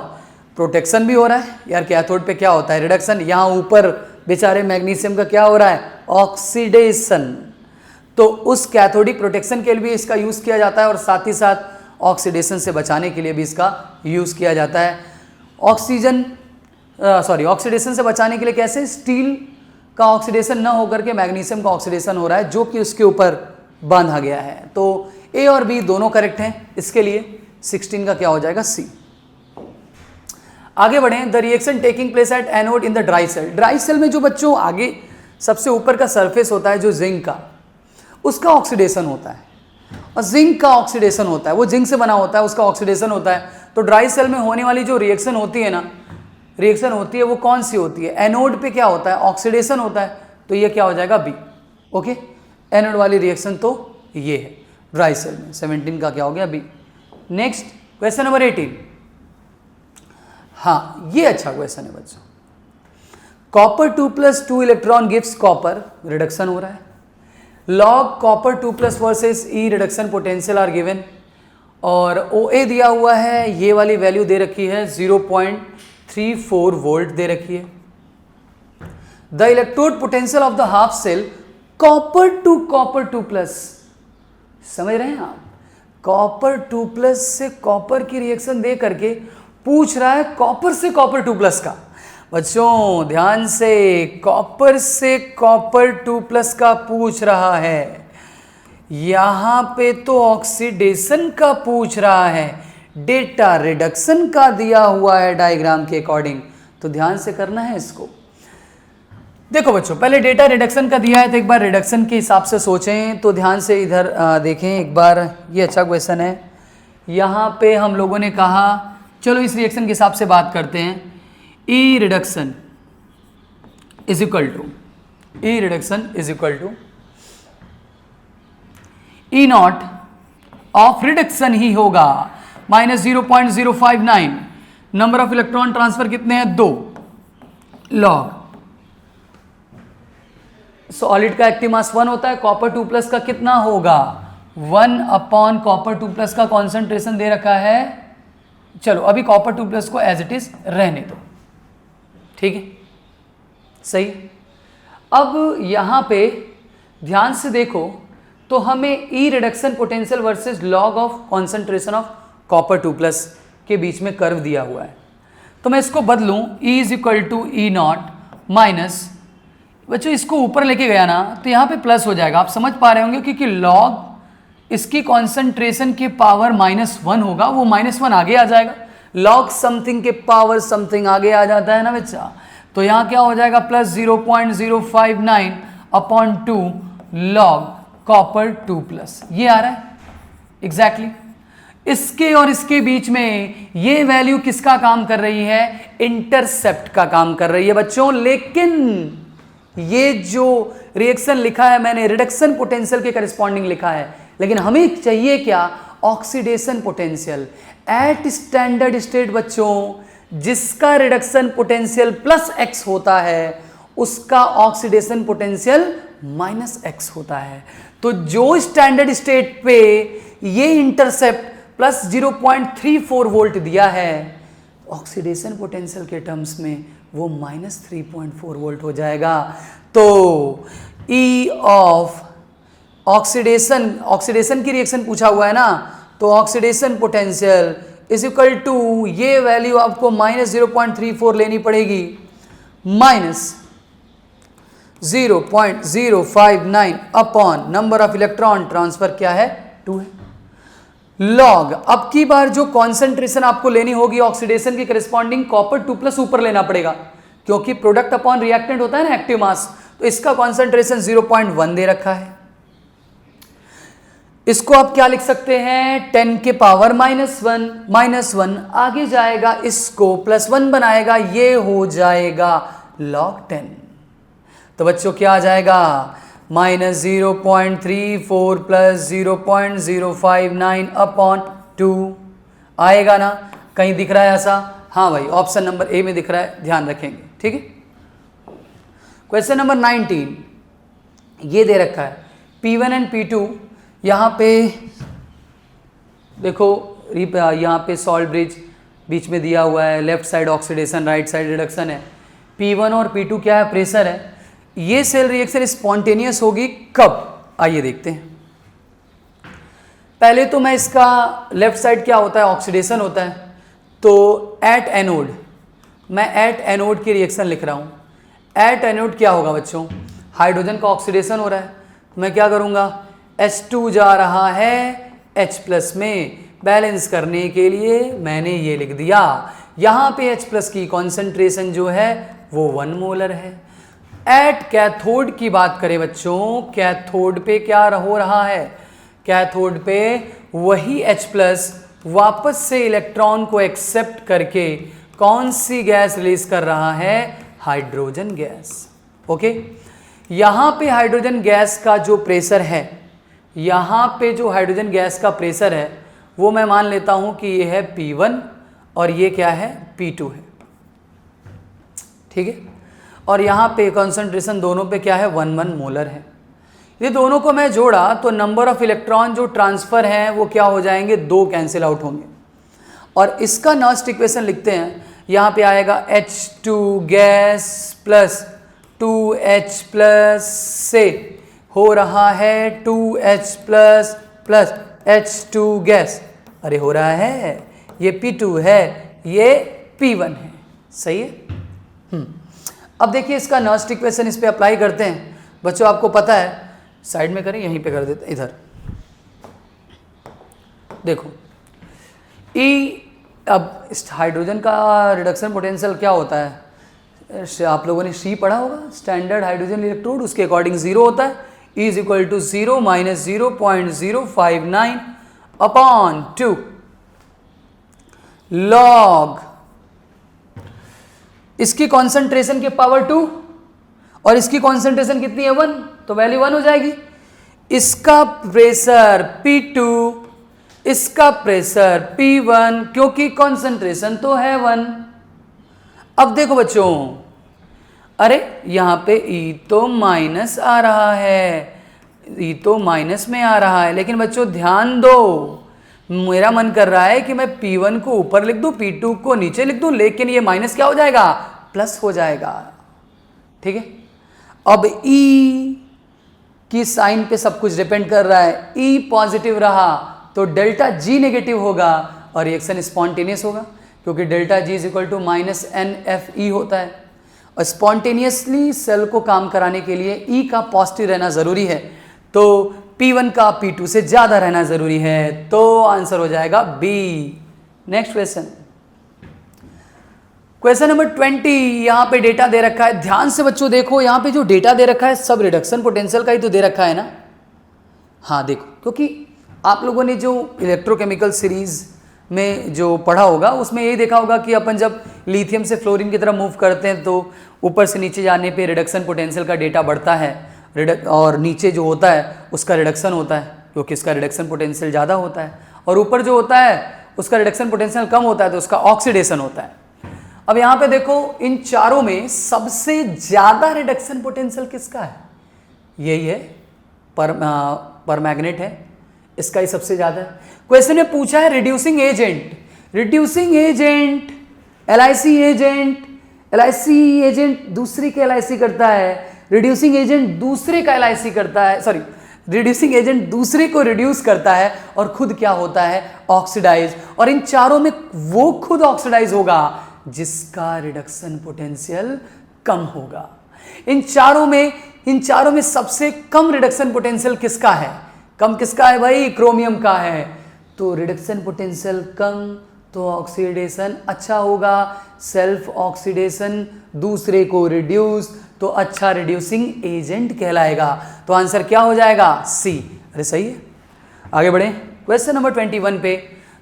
प्रोटेक्शन भी हो रहा है। यार कैथोड पे क्या होता है रिडक्शन, यहाँ ऊपर बेचारे मैग्नीशियम का क्या हो रहा है ऑक्सीडेशन। तो उस कैथोडिक प्रोटेक्शन के लिए भी इसका यूज़ किया जाता है और साथ ही साथ ऑक्सीडेशन से बचाने के लिए भी इसका यूज़ किया जाता है। ऑक्सीडेशन से बचाने के लिए कैसे, स्टील का ऑक्सीडेशन ना होकर के मैग्नीशियम का ऑक्सीडेशन हो रहा है जो कि उसके ऊपर बांधा गया है। तो ए और बी दोनों करेक्ट हैं, इसके लिए 16 का क्या हो जाएगा सी। आगे बढ़ें। The reaction taking place at anode in the dry cell. Dry cell में जो बच्चों आगे सबसे ऊपर का सरफेस होता है जो जिंक का, उसका ऑक्सीडेशन होता है और जिंक का ऑक्सीडेशन होता है, वो जिंक से बना होता है, उसका ऑक्सीडेशन होता है। तो ड्राई सेल में होने वाली जो रिएक्शन होती है ना, रिएक्शन होती है वो कौन सी होती है, एनोड पे क्या होता है ऑक्सीडेशन होता है। तो ये क्या हो जाएगा बी। ओके एनोड वाली रिएक्शन तो ये है ड्राई सेल में। 17 का क्या हो गया बी। Next question number 18। हाँ ये अच्छा क्वेश्चन है बच्चों। Copper 2+2 electron gives copper, reduction हो रहा है। Log copper 2+ versus E reduction potential are given और OA दिया हुआ है, ये वाली वैल्यू दे रखी है 0.34 वोल्ट दे रखी है। The electrode potential of the half cell copper 2+, समझ रहे हैं आप, कॉपर 2+ से कॉपर की रिएक्शन दे करके पूछ रहा है कॉपर से कॉपर 2+ का। बच्चों ध्यान से, कॉपर से कॉपर 2+ का पूछ रहा है, यहां पे तो ऑक्सीडेशन का पूछ रहा है, डेटा रिडक्शन का दिया हुआ है डायग्राम के अकॉर्डिंग। तो ध्यान से करना है इसको। देखो बच्चों पहले डेटा रिडक्शन का दिया है तो एक बार रिडक्शन के हिसाब से सोचें। तो ध्यान से इधर देखें एक बार, ये अच्छा क्वेश्चन है। यहाँ पे हम लोगों ने कहा चलो इस रिएक्शन के हिसाब से बात करते हैं। E reduction is equal to E naught of reduction ही होगा -0.059। नंबर ऑफ इलेक्ट्रॉन ट्रांसफर कितने हैं 2 लॉग। सॉलिड का एक्टिव मास 1 होता है, कॉपर 2+ का कितना होगा 1 अपॉन कॉपर 2+ का कॉन्सेंट्रेशन दे रखा है। चलो अभी कॉपर 2+ को एज इट इज रहने दो, ठीक है सही। अब यहां पे ध्यान से देखो तो हमें E reduction potential versus log of concentration of copper 2+ के बीच में कर्व दिया हुआ है। तो मैं इसको बदलूं E is equal to E naught minus, बच्चों इसको ऊपर लेके गया ना तो यहाँ पे प्लस हो जाएगा, आप समझ पा रहे होंगे क्योंकि लॉग इसकी कॉन्सेंट्रेशन के पावर -1 होगा, वो -1 आगे आ जाएगा। लॉग समथिंग के पावर समथिंग आगे आ जाता है ना बच्चा। तो यहाँ क्या हो जाएगा +0.059 अपॉन 2 लॉग कॉपर 2+, ये आ रहा है एग्जैक्टली। इसके और इसके बीच में ये वैल्यू किसका काम कर रही है, इंटरसेप्ट का काम कर रही है बच्चों। लेकिन ये जो रिएक्शन लिखा है मैंने रिडक्शन पोटेंशियल के करस्पॉन्डिंग लिखा है, लेकिन हमें चाहिए क्या, oxidation potential at standard state बच्चों। जिसका रिडक्शन पोटेंशियल प्लस एक्स होता है उसका ऑक्सीडेशन पोटेंशियल माइनस एक्स होता है। तो जो स्टैंडर्ड स्टेट पे ये इंटरसेप्ट प्लस 0.34 वोल्ट दिया है, ऑक्सीडेशन पोटेंशियल के टर्म्स में वो माइनस 3.4 वोल्ट हो जाएगा। तो ई ऑफ ऑक्सीडेशन की रिएक्शन पूछा हुआ है ना, तो oxidation potential is equal to, ये वैल्यू आपको माइनस 0.34 लेनी पड़ेगी, minus 0.059 upon number of electron transfer क्या है, 2 है, लॉग। अब की बार जो कॉन्सेंट्रेशन आपको लेनी होगी ऑक्सीडेशन की करस्पॉन्डिंग कॉपर 2+ ऊपर लेना पड़ेगा, क्योंकि प्रोडक्ट अपॉन रिएक्टेंट होता है ना एक्टिव मास, तो इसका कॉन्सेंट्रेशन 0.1 दे रखा है। इसको आप क्या लिख सकते हैं, 10 के पावर -1 आगे जाएगा, इसको +1 बनाएगा, ये हो जाएगा log 10। तो बच्चों क्या आ जाएगा, -0.34 + 0.059 अपॉन 2 आएगा ना, कहीं दिख रहा है ऐसा? हाँ भाई, ऑप्शन नंबर ए में दिख रहा है, ध्यान रखेंगे, ठीक है। क्वेश्चन नंबर 19 ये दे रखा है P1 एंड P2, यहाँ पे देखो, यहाँ पे सॉल्ट ब्रिज बीच में दिया हुआ है, left side oxidation right side reduction है। P1 और P2 क्या है, प्रेशर है। ये सेल रिएक्शन स्पॉन्टेनियस होगी कब, आइए देखते हैं। पहले तो मैं इसका लेफ्ट साइड क्या होता है, ऑक्सीडेशन होता है, तो एट एनोड, मैं एट एनोड की रिएक्शन लिख रहा हूँ। एट एनोड क्या होगा बच्चों, हाइड्रोजन का ऑक्सीडेशन हो रहा है, मैं क्या करूँगा, H2 जा रहा है H+ में, बैलेंस करने के लिए मैंने ये लिख दिया। यहाँ पे H+ की कॉन्सेंट्रेशन जो है वो 1 मोलर है। एट कैथोड की बात करें बच्चों, कैथोड पे क्या हो रहा है, कैथोड पे वही H+ वापस से इलेक्ट्रॉन को एक्सेप्ट करके कौन सी गैस रिलीज कर रहा है, हाइड्रोजन गैस। ओके, यहाँ पे हाइड्रोजन गैस का जो प्रेशर है, यहाँ पे जो हाइड्रोजन गैस का प्रेशर है वो मैं मान लेता हूँ कि ये है P1 और ये क्या है, P2 है, ठीक है। और यहाँ पे कॉन्सेंट्रेशन दोनों पे क्या है, 1 मोलर है। ये दोनों को मैं जोड़ा तो नंबर ऑफ इलेक्ट्रॉन जो ट्रांसफर हैं वो क्या हो जाएंगे, 2 कैंसिल आउट होंगे। और इसका नॉस्ट इक्वेशन लिखते हैं, यहाँ पे आएगा H2 गैस प्लस 2H+ से हो रहा है 2H+ प्लस H2 गैस, अरे हो रहा है, ये P2 है, ये P1 है, सही है। अब देखिए इसका नॉस्ट इक्वेशन इस पे अप्लाई करते हैं बच्चों। आपको पता है, साइड में करें, यहीं पे कर देते हैं, इधर देखो E, अब इस हाइड्रोजन का रिडक्शन पोटेंशियल क्या होता है, आप लोगों ने C पढ़ा होगा, स्टैंडर्ड हाइड्रोजन इलेक्ट्रोड, उसके अकॉर्डिंग 0 होता है। E is equal to 0 minus 0.059 upon 2 log इसकी कॉन्सेंट्रेशन के पावर 2 और इसकी कॉन्सेंट्रेशन कितनी है, 1, तो वैल्यू 1 हो जाएगी। इसका प्रेशर P2, इसका प्रेशर P1, क्योंकि कॉन्सेंट्रेशन तो है 1। अब देखो बच्चों, अरे यहाँ पे E तो माइनस आ रहा है, E तो माइनस में आ रहा है, लेकिन बच्चों ध्यान दो, मेरा मन कर रहा है कि मैं P1 को ऊपर लिख दूं, P2 को नीचे लिख दूं, लेकिन ये माइनस क्या हो जाएगा, प्लस हो जाएगा, ठीक है। अब E की साइन पे सब कुछ डिपेंड कर रहा है। E पॉजिटिव रहा तो डेल्टा G नेगेटिव होगा और रिएक्शन स्पॉन्टेनियस होगा, क्योंकि delta G is equal to -NFE होता है। और स्पॉन्टेनियसली सेल को काम कराने के लिए E का पॉजिटिव रहना ज़रूरी है, तो P1 का P2 से ज़्यादा रहना ज़रूरी है, तो आंसर हो जाएगा B। Next question, question number 20, यहाँ पे डेटा दे रखा है, ध्यान से बच्चों देखो, यहाँ पे जो डेटा दे रखा है सब रिडक्शन पोटेंशियल का ही तो दे रखा है ना। हाँ देखो, क्योंकि आप लोगों ने जो इलेक्ट्रोकेमिकल सीरीज में जो पढ़ा होगा उसमें यही देखा होगा कि अपन जब लिथियम से फ्लोरीन की तरफ मूव करते हैं तो ऊपर से नीचे जाने पे रिडक्शन पोटेंशियल का डेटा बढ़ता है, और नीचे जो होता है उसका रिडक्शन होता है क्योंकि इसका रिडक्शन पोटेंशियल ज़्यादा होता है, और ऊपर जो होता है उसका रिडक्शन पोटेंशियल कम होता है तो उसका ऑक्सीडेशन होता है। अब यहाँ पे देखो इन चारों में सबसे ज़्यादा रिडक्शन पोटेंशियल किसका है? यही है, परमैग्नेट है, इसका ही सबसे ज़्यादा है। क्वेश्चन में पूछा है reducing agent, reducing agent LIC agent, LIC agent दूसरे के LIC करता है, रिड्यूसिंग एजेंट दूसरे का LIC करता है, सॉरी रिड्यूसिंग एजेंट दूसरे को रिड्यूस करता है और खुद क्या होता है? ऑक्सीडाइज। और इन चारों में वो खुद ऑक्सीडाइज होगा जिसका रिडक्शन पोटेंशियल कम होगा। इन चारों में सबसे कम रिडक्शन पोटेंशियल किसका है? कम किसका है भाई? क्रोमियम का है। तो रिडक्शन पोटेंशियल कम तो ऑक्सीडेशन अच्छा होगा, सेल्फ ऑक्सीडेशन दूसरे को रिड्यूस तो अच्छा रिड्यूसिंग एजेंट कहलाएगा। तो आंसर क्या हो जाएगा? सी। अरे सही है। आगे बढ़े क्वेश्चन नंबर 21 पे,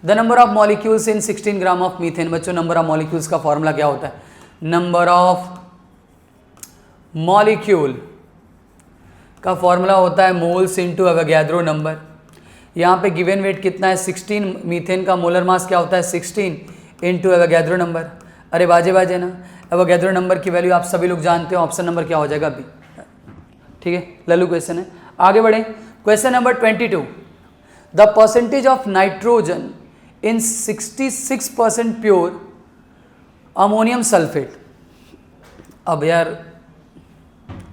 the number of molecules in 16 gram of methane. बच्चों नंबर ऑफ मॉलिक्यूल्स का फॉर्मूला क्या होता है? नंबर ऑफ मॉलिक्यूल का फॉर्मूला होता है मोल्स इनटू एवोगैड्रो नंबर। यहाँ पे गिवन वेट कितना है? 16। मीथेन का मोलर मास क्या होता है? 16 इनटू एवोगैड्रो नंबर। अरे बाजे ना, एवोगैड्रो नंबर की वैल्यू आप सभी लोग जानते हो, ऑप्शन नंबर क्या हो जाएगा? बी। ठीक है, लल्लू क्वेश्चन है। आगे बढ़े question number 22, the percentage of nitrogen in 66% pure ammonium sulphate. अब यार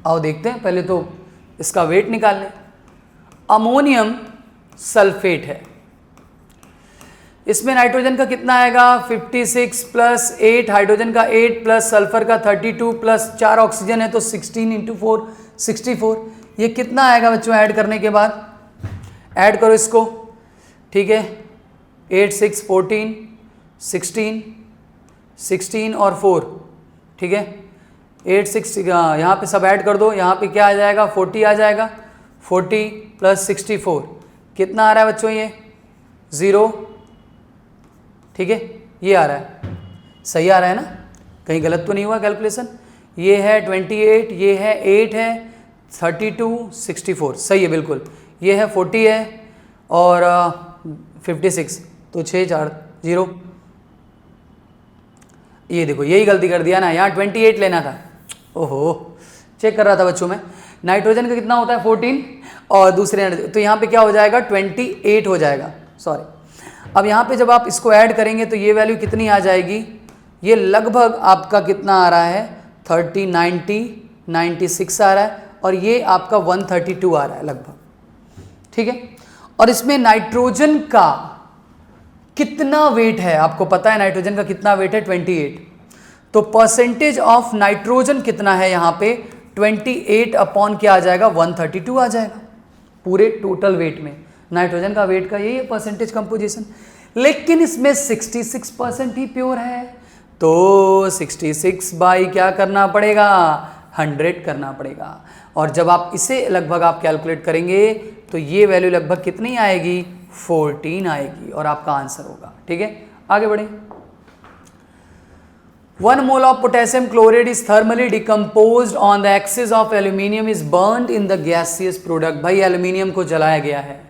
आओ देखते हैं, पहले तो इसका वेट निकाल लें। अमोनियम सल्फेट है, इसमें नाइट्रोजन का कितना आएगा? 56 प्लस 8, हाइड्रोजन का 8 प्लस सल्फर का 32 प्लस 4 ऑक्सीजन है तो 16 इंटू 4 64। ये कितना आएगा बच्चों? ऐड करने के बाद ऐड करो इसको, ठीक है। 8 6 14 16 16 और 4, ठीक है। 8 6 यहाँ पे सब ऐड कर दो, यहाँ पे क्या आ जाएगा? 40 आ जाएगा। 40 प्लस 64 कितना आ रहा है बच्चों? ये 0, ठीक है। ये आ रहा है, सही आ रहा है ना? कहीं गलत तो नहीं हुआ कैलकुलेशन? ये है 28, ये है 8 है, 32 64, सही है बिल्कुल। ये है 40 है और 56, तो 6 4 0। ये देखो यही गलती कर दिया ना, यहाँ 28 लेना था। ओहो, चेक कर रहा था बच्चों में। नाइट्रोजन का कितना होता है? 14 और दूसरे, तो यहाँ पे क्या हो जाएगा? 28 हो जाएगा, सॉरी। अब यहाँ पे जब आप इसको ऐड करेंगे तो ये वैल्यू कितनी आ जाएगी? ये लगभग आपका कितना आ रहा है? 30 90 96 आ रहा है और ये आपका 132 आ रहा है लगभग, ठीक है। और इसमें नाइट्रोजन का कितना वेट है आपको पता है? नाइट्रोजन का कितना वेट है? 28। तो परसेंटेज ऑफ नाइट्रोजन कितना है यहाँ पे? 28 अपॉन क्या आ जाएगा? 132 आ जाएगा पूरे टोटल वेट में। नाइट्रोजन का वेट का यही है परसेंटेज कंपोजिशन, लेकिन इसमें 66% ही प्योर है तो 66 बाई क्या करना पड़ेगा? 100 करना पड़ेगा। और जब आप इसे लगभग आप कैलकुलेट करेंगे तो ये वैल्यू लगभग कितनी आएगी? 14 आएगी और आपका आंसर होगा, ठीक है। आगे बढ़े। 1 mole of potassium chloride is thermally decomposed on the axis of aluminium is burned in the gaseous product। भाई एल्यूमिनियम को जलाया गया है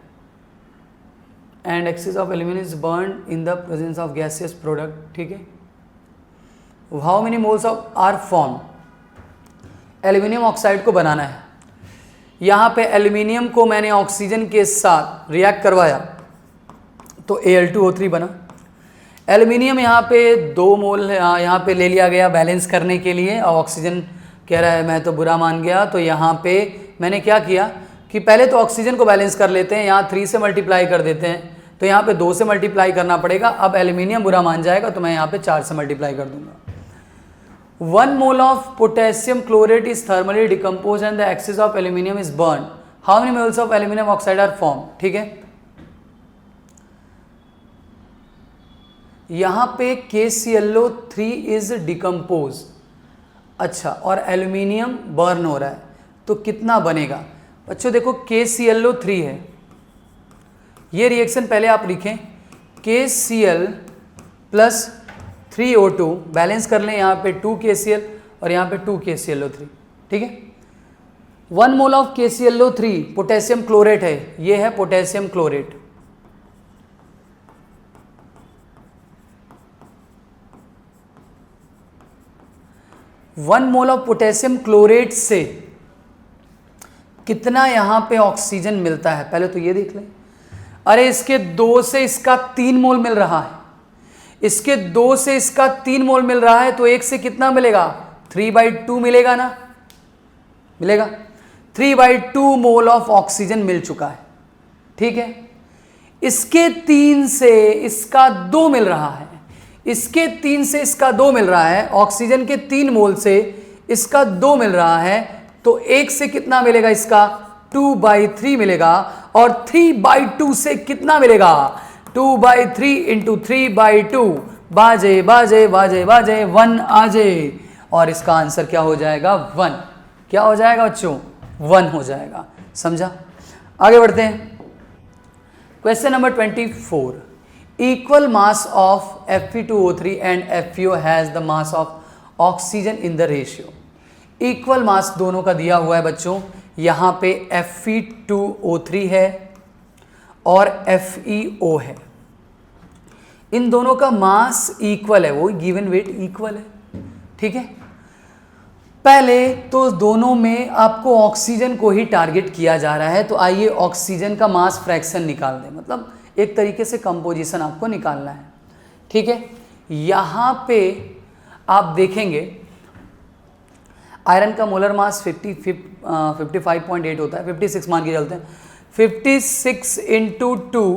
and axis of aluminum is burned in the presence of gaseous product, ठीक है। How many moles of are formed? Aluminium oxide को बनाना है। यहाँ पे एल्यूमिनियम को मैंने ऑक्सीजन के साथ रिएक्ट करवाया तो Al2O3 बना। एल्यूमिनियम यहाँ पे 2 मोल यहाँ पे ले लिया गया बैलेंस करने के लिए, और ऑक्सीजन कह रहा है मैं तो बुरा मान गया, तो यहाँ पे मैंने क्या किया कि पहले तो ऑक्सीजन को बैलेंस कर लेते हैं, यहाँ 3 से मल्टीप्लाई कर देते हैं तो यहाँ पे 2 से मल्टीप्लाई करना पड़ेगा। अब एल्यूमिनियम बुरा मान जाएगा तो मैं यहाँ पे 4 से मल्टीप्लाई कर दूंगा। 1 mole of potassium chlorate is thermally decomposed and the axis of aluminum is burned. How many moles of aluminum oxide are formed? ठीक है, यहाँ पे KClO3 is decomposed। अच्छा, और एल्यूमिनियम बर्न हो रहा है तो कितना बनेगा बच्चों? देखो KClO3 है, ये रिएक्शन पहले आप लिखें KCl प्लस 3O2, बैलेंस कर लें, यहाँ पे 2 KCl और यहाँ पे 2 KClO3, ठीक है। 1 mole of KClO3 potassium chlorate है, ये है potassium chlorate. One mole of potassium chlorate से कितना यहां पे ऑक्सीजन मिलता है, पहले तो ये देख लें। अरे इसके 2 से इसका 3 मोल मिल रहा है, इसके 2 से इसका 3 मोल मिल रहा है, तो 1 से कितना मिलेगा, 3/2 मिलेगा ना, मिलेगा। 3/2 मोल ऑफ ऑक्सीजन मिल चुका है, ठीक है। इसके 3 से इसका 2 मिल रहा है, इसके 3 से इसका 2 मिल रहा है, ऑक्सीजन के 3 मोल से इसका 2 मिल रहा है, तो 1 से कितना मिलेगा, इसका 2/3 मिलेगा। और 3/2 से कितना मिलेगा, 2/3 इंटू 3/2, बाजे बाजे बाजे बाजे 1 आ जाए, और इसका आंसर क्या हो जाएगा, 1। क्या हो जाएगा बच्चों, 1 हो जाएगा, समझा। आगे बढ़ते हैं। Question number 24, equal mass of Fe2O3 and FeO has the mass of oxygen in the ratio. Equal मास दोनों का दिया हुआ है बच्चों, यहाँ पे Fe2O3 है और FeO है, इन दोनों का मास इक्वल है, वो गिवन वेट इक्वल है, ठीक है। पहले तो दोनों में आपको ऑक्सीजन को ही टारगेट किया जा रहा है, तो आइए ऑक्सीजन का मास फ्रैक्शन निकाल दें, मतलब एक तरीके से कंपोजिशन आपको निकालना है, ठीक है। यहाँ पे आप देखेंगे आयरन का मोलर मास 55.8 होता है, 56 मान के चलते हैं, 56 इंटू 2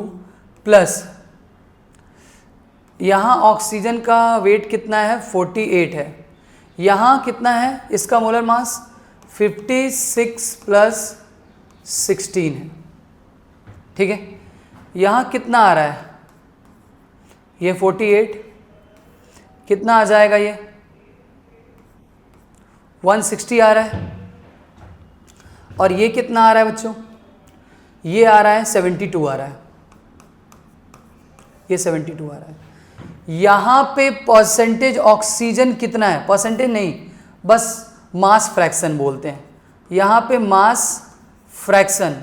प्लस यहाँ ऑक्सीजन का वेट कितना है, 48 है, यहाँ कितना है इसका मोलर मास, 56 प्लस 16 है, ठीक है। यहाँ कितना आ रहा है, ये 48, कितना आ जाएगा, ये 160 आ रहा है, और ये कितना आ रहा है बच्चों, ये आ रहा है 72 आ रहा है, ये 72 आ रहा है। यहाँ पे परसेंटेज ऑक्सीजन कितना है, परसेंटेज नहीं, बस मास फ्रैक्शन बोलते हैं, यहाँ पे मास फ्रैक्शन,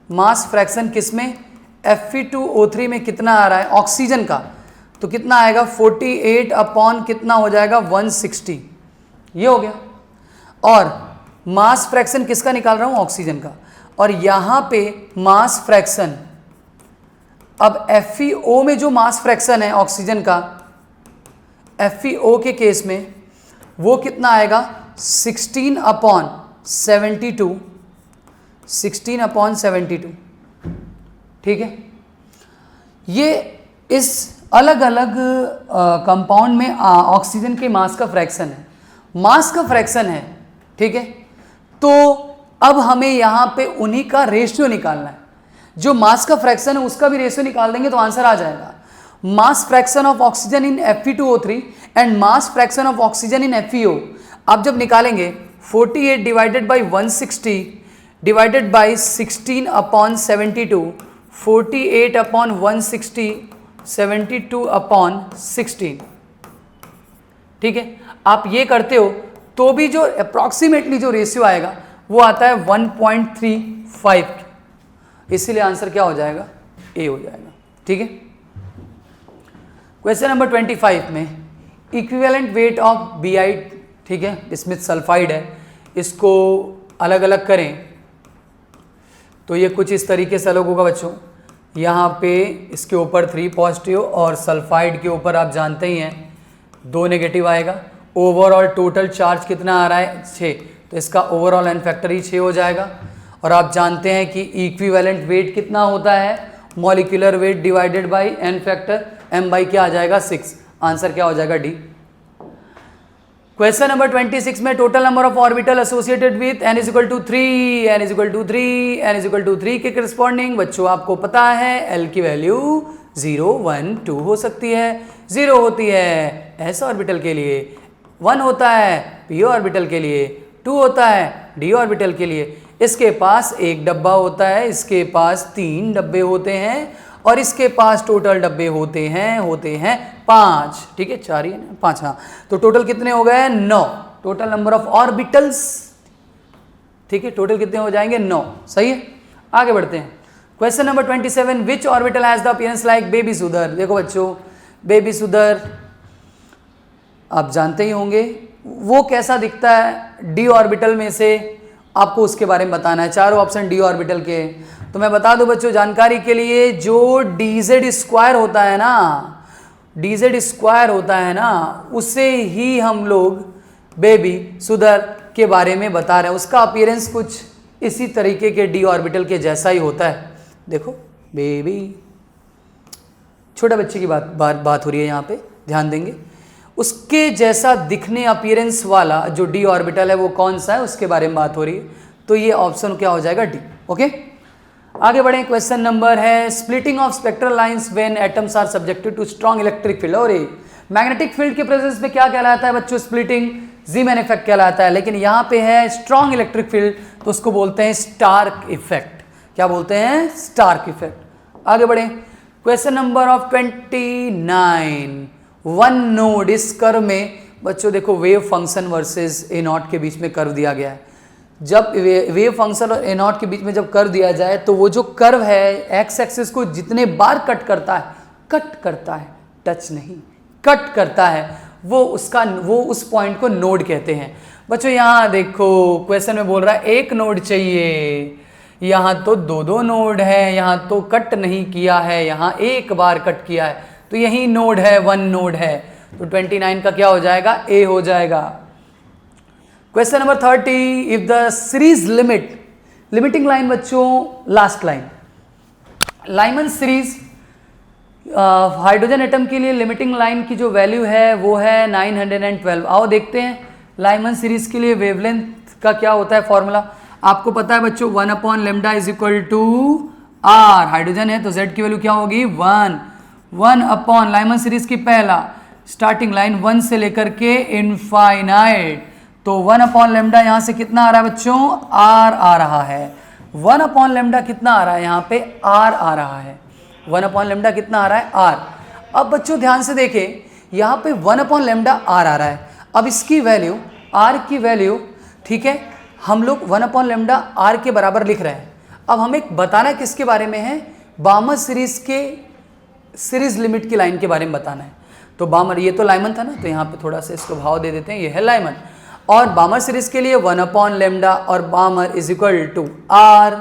मास फ्रैक्शन किसमें, Fe2O3 में कितना आ रहा है ऑक्सीजन का, तो कितना आएगा 48 अपॉन कितना हो जाएगा 160, ये हो गया। और मास फ्रैक्शन किसका निकाल रहा हूँ, ऑक्सीजन का, और यहाँ पे मास फ्रैक्शन, अब FeO में जो मास फ्रैक्शन है ऑक्सीजन का, FeO के केस में वो कितना आएगा 16 अपॉन 72, 16 अपॉन 72, ठीक है। ये इस अलग अलग कंपाउंड में ऑक्सीजन के मास का फ्रैक्शन है, मास का फ्रैक्शन है, ठीक है। तो अब हमें यहाँ पे उन्हीं का रेशियो निकालना है, जो मास का फ्रैक्शन है उसका भी रेशियो निकाल देंगे तो आंसर आ जाएगा। Mass fraction of oxygen in Fe2O3 and mass fraction of oxygen in FeO, आप जब निकालेंगे 48 divided by 160 divided by 16 upon 72, 48 upon 160, 72 upon 16, ठीक है। आप ये करते हो तो भी जो अप्रॉक्सीमेटली जो रेशियो आएगा वो आता है 1.35, इसीलिए आंसर क्या हो जाएगा, ए हो जाएगा, ठीक है। क्वेश्चन नंबर 25 में इक्विवेलेंट वेट ऑफ Bi, ठीक है, स्मिथ सल्फाइड है, इसको अलग अलग करें तो ये कुछ इस तरीके से अलग होगा बच्चों। यहाँ पे इसके ऊपर 3 पॉजिटिव और सल्फाइड के ऊपर आप जानते ही हैं 2 नेगेटिव आएगा। ओवरऑल टोटल चार्ज कितना आ रहा है 6, तो इसका ओवरऑल एन फैक्टर ही 6 हो जाएगा। और आप जानते हैं कि इक्विवेलेंट वेट कितना होता है, molecular weight divided by n factor, m by क्या आ जाएगा 6, आंसर क्या हो जाएगा डी। क्वेश्चन नंबर 26 में total number of orbital associated with n is equal to 3, n is equal to 3, n is equal to 3 के करस्पॉन्डिंग बच्चों आपको पता है l की वैल्यू 0, 1, 2 हो सकती है। 0 होती है s ऑर्बिटल के लिए, 1 होता है p ऑर्बिटल के लिए, 2 होता है d ऑर्बिटल के लिए। इसके पास एक डब्बा होता है, इसके पास 3 डब्बे होते हैं, और इसके पास टोटल डब्बे होते हैं 5, ठीक है, 4 ही है ना, 5, हाँ। तो टोटल कितने हो गए? 9, टोटल नंबर ऑफ ऑर्बिटल्स, ठीक है, टोटल कितने हो जाएंगे? 9, सही है। आगे बढ़ते हैं, question number 27, which orbital has the appearance like baby सुधर। देखो बच्चों, बेबी सुधर आप जानते ही होंगे, वो कैसा दिखता है डी ऑर्बिटल में से, आपको उसके बारे में बताना है। चारों ऑप्शन डी ऑर्बिटल के, तो मैं बता दूं बच्चों जानकारी के लिए, जो डीजेड स्क्वायर होता है ना, डीजेड स्क्वायर होता है ना, उससे ही हम लोग बेबी सुधर के बारे में बता रहे हैं। उसका अपीयरेंस कुछ इसी तरीके के डी ऑर्बिटल के जैसा ही होता है। देखो बेबी, छोटे बच्चे की बात हो रही है यहाँ पे, ध्यान देंगे। उसके जैसा दिखने अपीयरेंस वाला जो डी ऑर्बिटल है वो कौन सा है, उसके बारे में बात हो रही है। तो ये ऑप्शन क्या हो जाएगा? डी। ओके, आगे बढ़े। क्वेश्चन नंबर है splitting of spectral lines when atoms are subjected to strong electric field. और मैग्नेटिक फील्ड के प्रेजेंस में क्या कहलाता है बच्चों? स्प्लिटिंग, जीमैन इफेक्ट कहलाता है। लेकिन यहाँ पे है स्ट्रॉन्ग इलेक्ट्रिक फील्ड, तो उसको बोलते हैं स्टार्क इफेक्ट। क्या बोलते हैं? Stark effect. आगे बढ़े, question number of 29, one node, इस कर्व में बच्चों देखो wave function versus a naught के बीच में कर्व दिया गया है। जब वेव फंक्शन और ए नॉट के बीच में जब कर्व दिया जाए तो वो जो कर्व है एक्स एक्सिस को जितने बार कट करता है, टच नहीं, कट करता है, वो उस पॉइंट को नोड कहते हैं। बच्चों यहाँ देखो क्वेश्चन में बोल रहा है एक नोड चाहिए, यहाँ तो 2 नोड है, यहाँ तो कट नहीं किया है, यहाँ एक बार कट किया है, तो यही नोड है, 1 नोड है। तो 29 का क्या हो जाएगा? ए हो जाएगा। Question number 30, if the series limiting line बच्चों, last line, Lyman series hydrogen atom के लिए लिमिटिंग लाइन की जो वैल्यू है वो है 912। आओ देखते हैं लाइमन सीरीज के लिए वेवलेंथ का क्या होता है फॉर्मूला। आपको पता है बच्चों 1/λ is equal to r, hydrogen है तो z की वैल्यू क्या होगी? 1 लाइमन सीरीज की पहला स्टार्टिंग लाइन 1 से लेकर के इनफाइनाइट, तो 1/λ यहाँ से कितना आ रहा है बच्चों? r आ रहा है। 1/λ कितना आ रहा है? यहाँ पे r आ रहा है। 1/λ कितना आ रहा है? r। अब बच्चों ध्यान से देखें, यहाँ पे 1/λ r आ रहा है। अब इसकी वैल्यू, r की वैल्यू, ठीक है, हम लोग 1/λ r के बराबर लिख रहे हैं। अब हमें बताना है किसके बारे में है? बामर सीरीज के सीरीज लिमिट की लाइन के बारे में बताना है। तो बामर, ये तो लाइमन था ना, तो यहाँ पे थोड़ा सा इसको भाव दे देते हैं, ये है लाइमन। और बामर सीरीज के लिए 1/λ और Balmer is equal to r।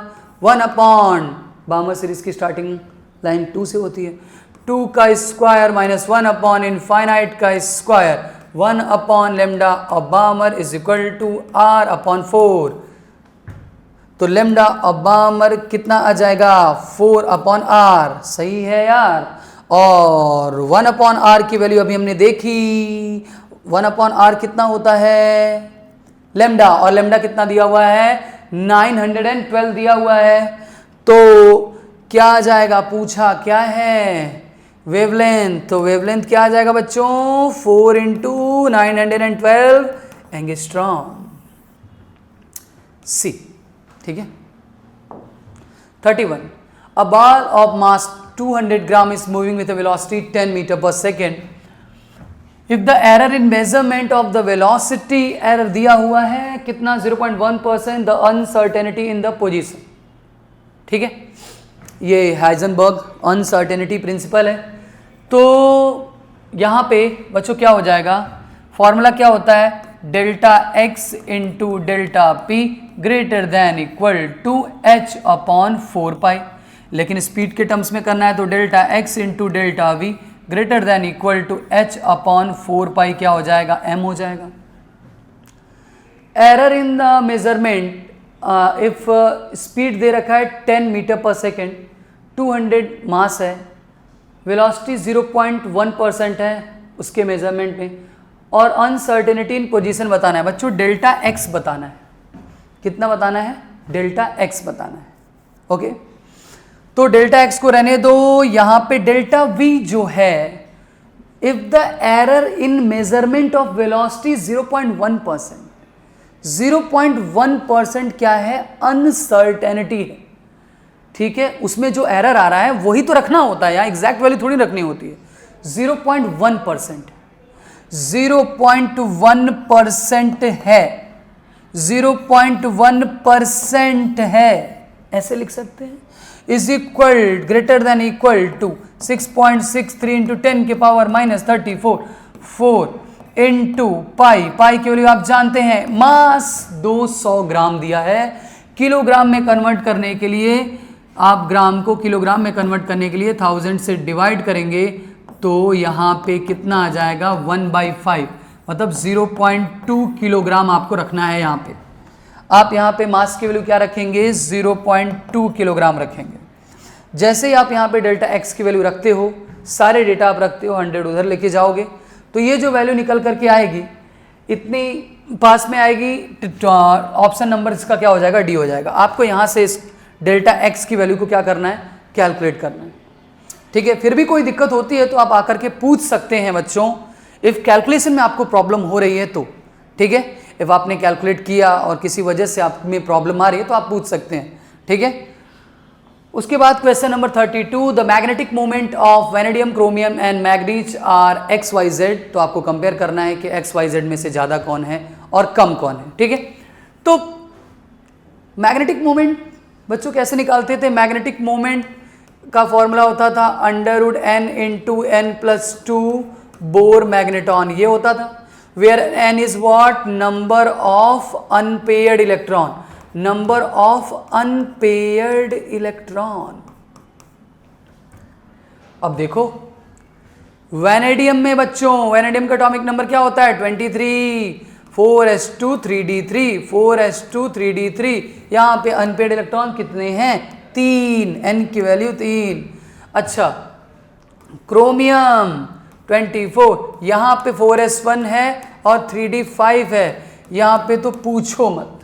Balmer series की स्टार्टिंग लाइन 2 से होती है, 2 का स्क्वायर माइनस 1/इनफाइनाइट का स्क्वायर, 1/λ और Balmer is equal to r/4। तो लैम्डा और बामर कितना आ जाएगा? 4/r। सही है यार। और 1/r की वैल्यू अभी हमने देखी, 1/r कितना होता है? लैम्डा, और लैम्डा कितना दिया हुआ है? 912 दिया हुआ है। तो क्या आ जाएगा? पूछा क्या है? वेवलेंथ। तो वेवलेंथ क्या आ जाएगा बच्चों? 4 × 912 एंगस्ट्रॉम, सी। ठीक है। 31, a ball of mass 200 gram is moving with a velocity 10 meter per second. If the error in measurement of the velocity, error दिया हुआ है कितना? 0.1%, the uncertainty in the position। ठीक है, ये हाइजेनबर्ग अनसर्टेनिटी प्रिंसिपल है। तो यहाँ पे बच्चों क्या हो जाएगा? फॉर्मूला क्या होता है? Delta x into delta P greater than equal to h/4π। लेकिन स्पीड के टर्म्स में करना है तो delta x into delta V greater than equal to h/4π क्या हो जाएगा? m हो जाएगा। Error in the measurement, if speed दे रखा है 10 मीटर पर सेकेंड, 200 मास है, वेलोसिटी 0.1% है उसके मेजरमेंट में, और अनसर्टेनिटी इन पोजीशन बताना है बच्चों, डेल्टा x बताना है। कितना बताना है? डेल्टा x बताना है। ओके, तो डेल्टा x को रहने दो। यहाँ पे डेल्टा v जो है, if the error in measurement of velocity 0.1%, 0.1% क्या है? अनसर्टेनिटी है। ठीक है, उसमें जो एरर आ रहा है वही तो रखना होता है, यहाँ एग्जैक्ट वैल्यू थोड़ी रखनी होती है। 0.1%, 0.1% है, 0.1% है, ऐसे लिख सकते हैं। Is equal greater than equal to 6.63 into 10 के पावर -34 4 इंटू पाई, पाई की वैल्यू आप जानते हैं, मास 200 ग्राम दिया है। किलोग्राम में कन्वर्ट करने के लिए आप ग्राम को किलोग्राम में कन्वर्ट करने के लिए 1000 से डिवाइड करेंगे तो यहाँ पे कितना आ जाएगा 1/5, मतलब 0.2 किलोग्राम आपको रखना है। यहाँ पे आप यहाँ पे मास की वैल्यू क्या रखेंगे, 0.2 किलोग्राम रखेंगे। जैसे ही आप यहाँ पे डेल्टा एक्स की वैल्यू रखते हो, सारे डेटा आप रखते हो, 100 उधर लेके जाओगे तो ये जो वैल्यू निकल करके आएगी इतनी पास में आएगी, ऑप्शन नंबर इसका क्या हो जाएगा, डी हो जाएगा। आपको यहाँ से इस डेल्टा एक्स की वैल्यू को क्या करना है, कैलकुलेट करना है। ठीक है, फिर भी कोई दिक्कत होती है तो आप आकर के पूछ सकते हैं बच्चों, इफ कैलकुलेशन में आपको प्रॉब्लम हो रही है तो। ठीक है, इफ आपने कैलकुलेट किया और किसी वजह से आप में प्रॉब्लम आ रही है तो आप पूछ सकते हैं। ठीक है, उसके बाद question number 32, the magnetic moment of vanadium, chromium and manganese are XYZ। तो आपको कंपेयर करना है कि XYZ में से ज़्यादा कौन है और कम कौन है। ठीक है, तो मैग्नेटिक मोमेंट बच्चों कैसे निकालते थे, मैग्नेटिक मोमेंट का फॉर्मूला होता था √n into n+2 bore magneton, ये होता था। Where n is what, number of unpaired electron, number of unpaired electron. अब देखो वेनेडियम में बच्चों, वेनेडियम का एटॉमिक नंबर क्या होता है 23, 4s2 3d3, 4s2 3d3। यहां पे अनपेयर्ड इलेक्ट्रॉन कितने हैं, 3, n की वैल्यू 3। अच्छा, क्रोमियम 24, यहां पे 4s1 है और 3d5 है, यहां पे तो पूछो मत।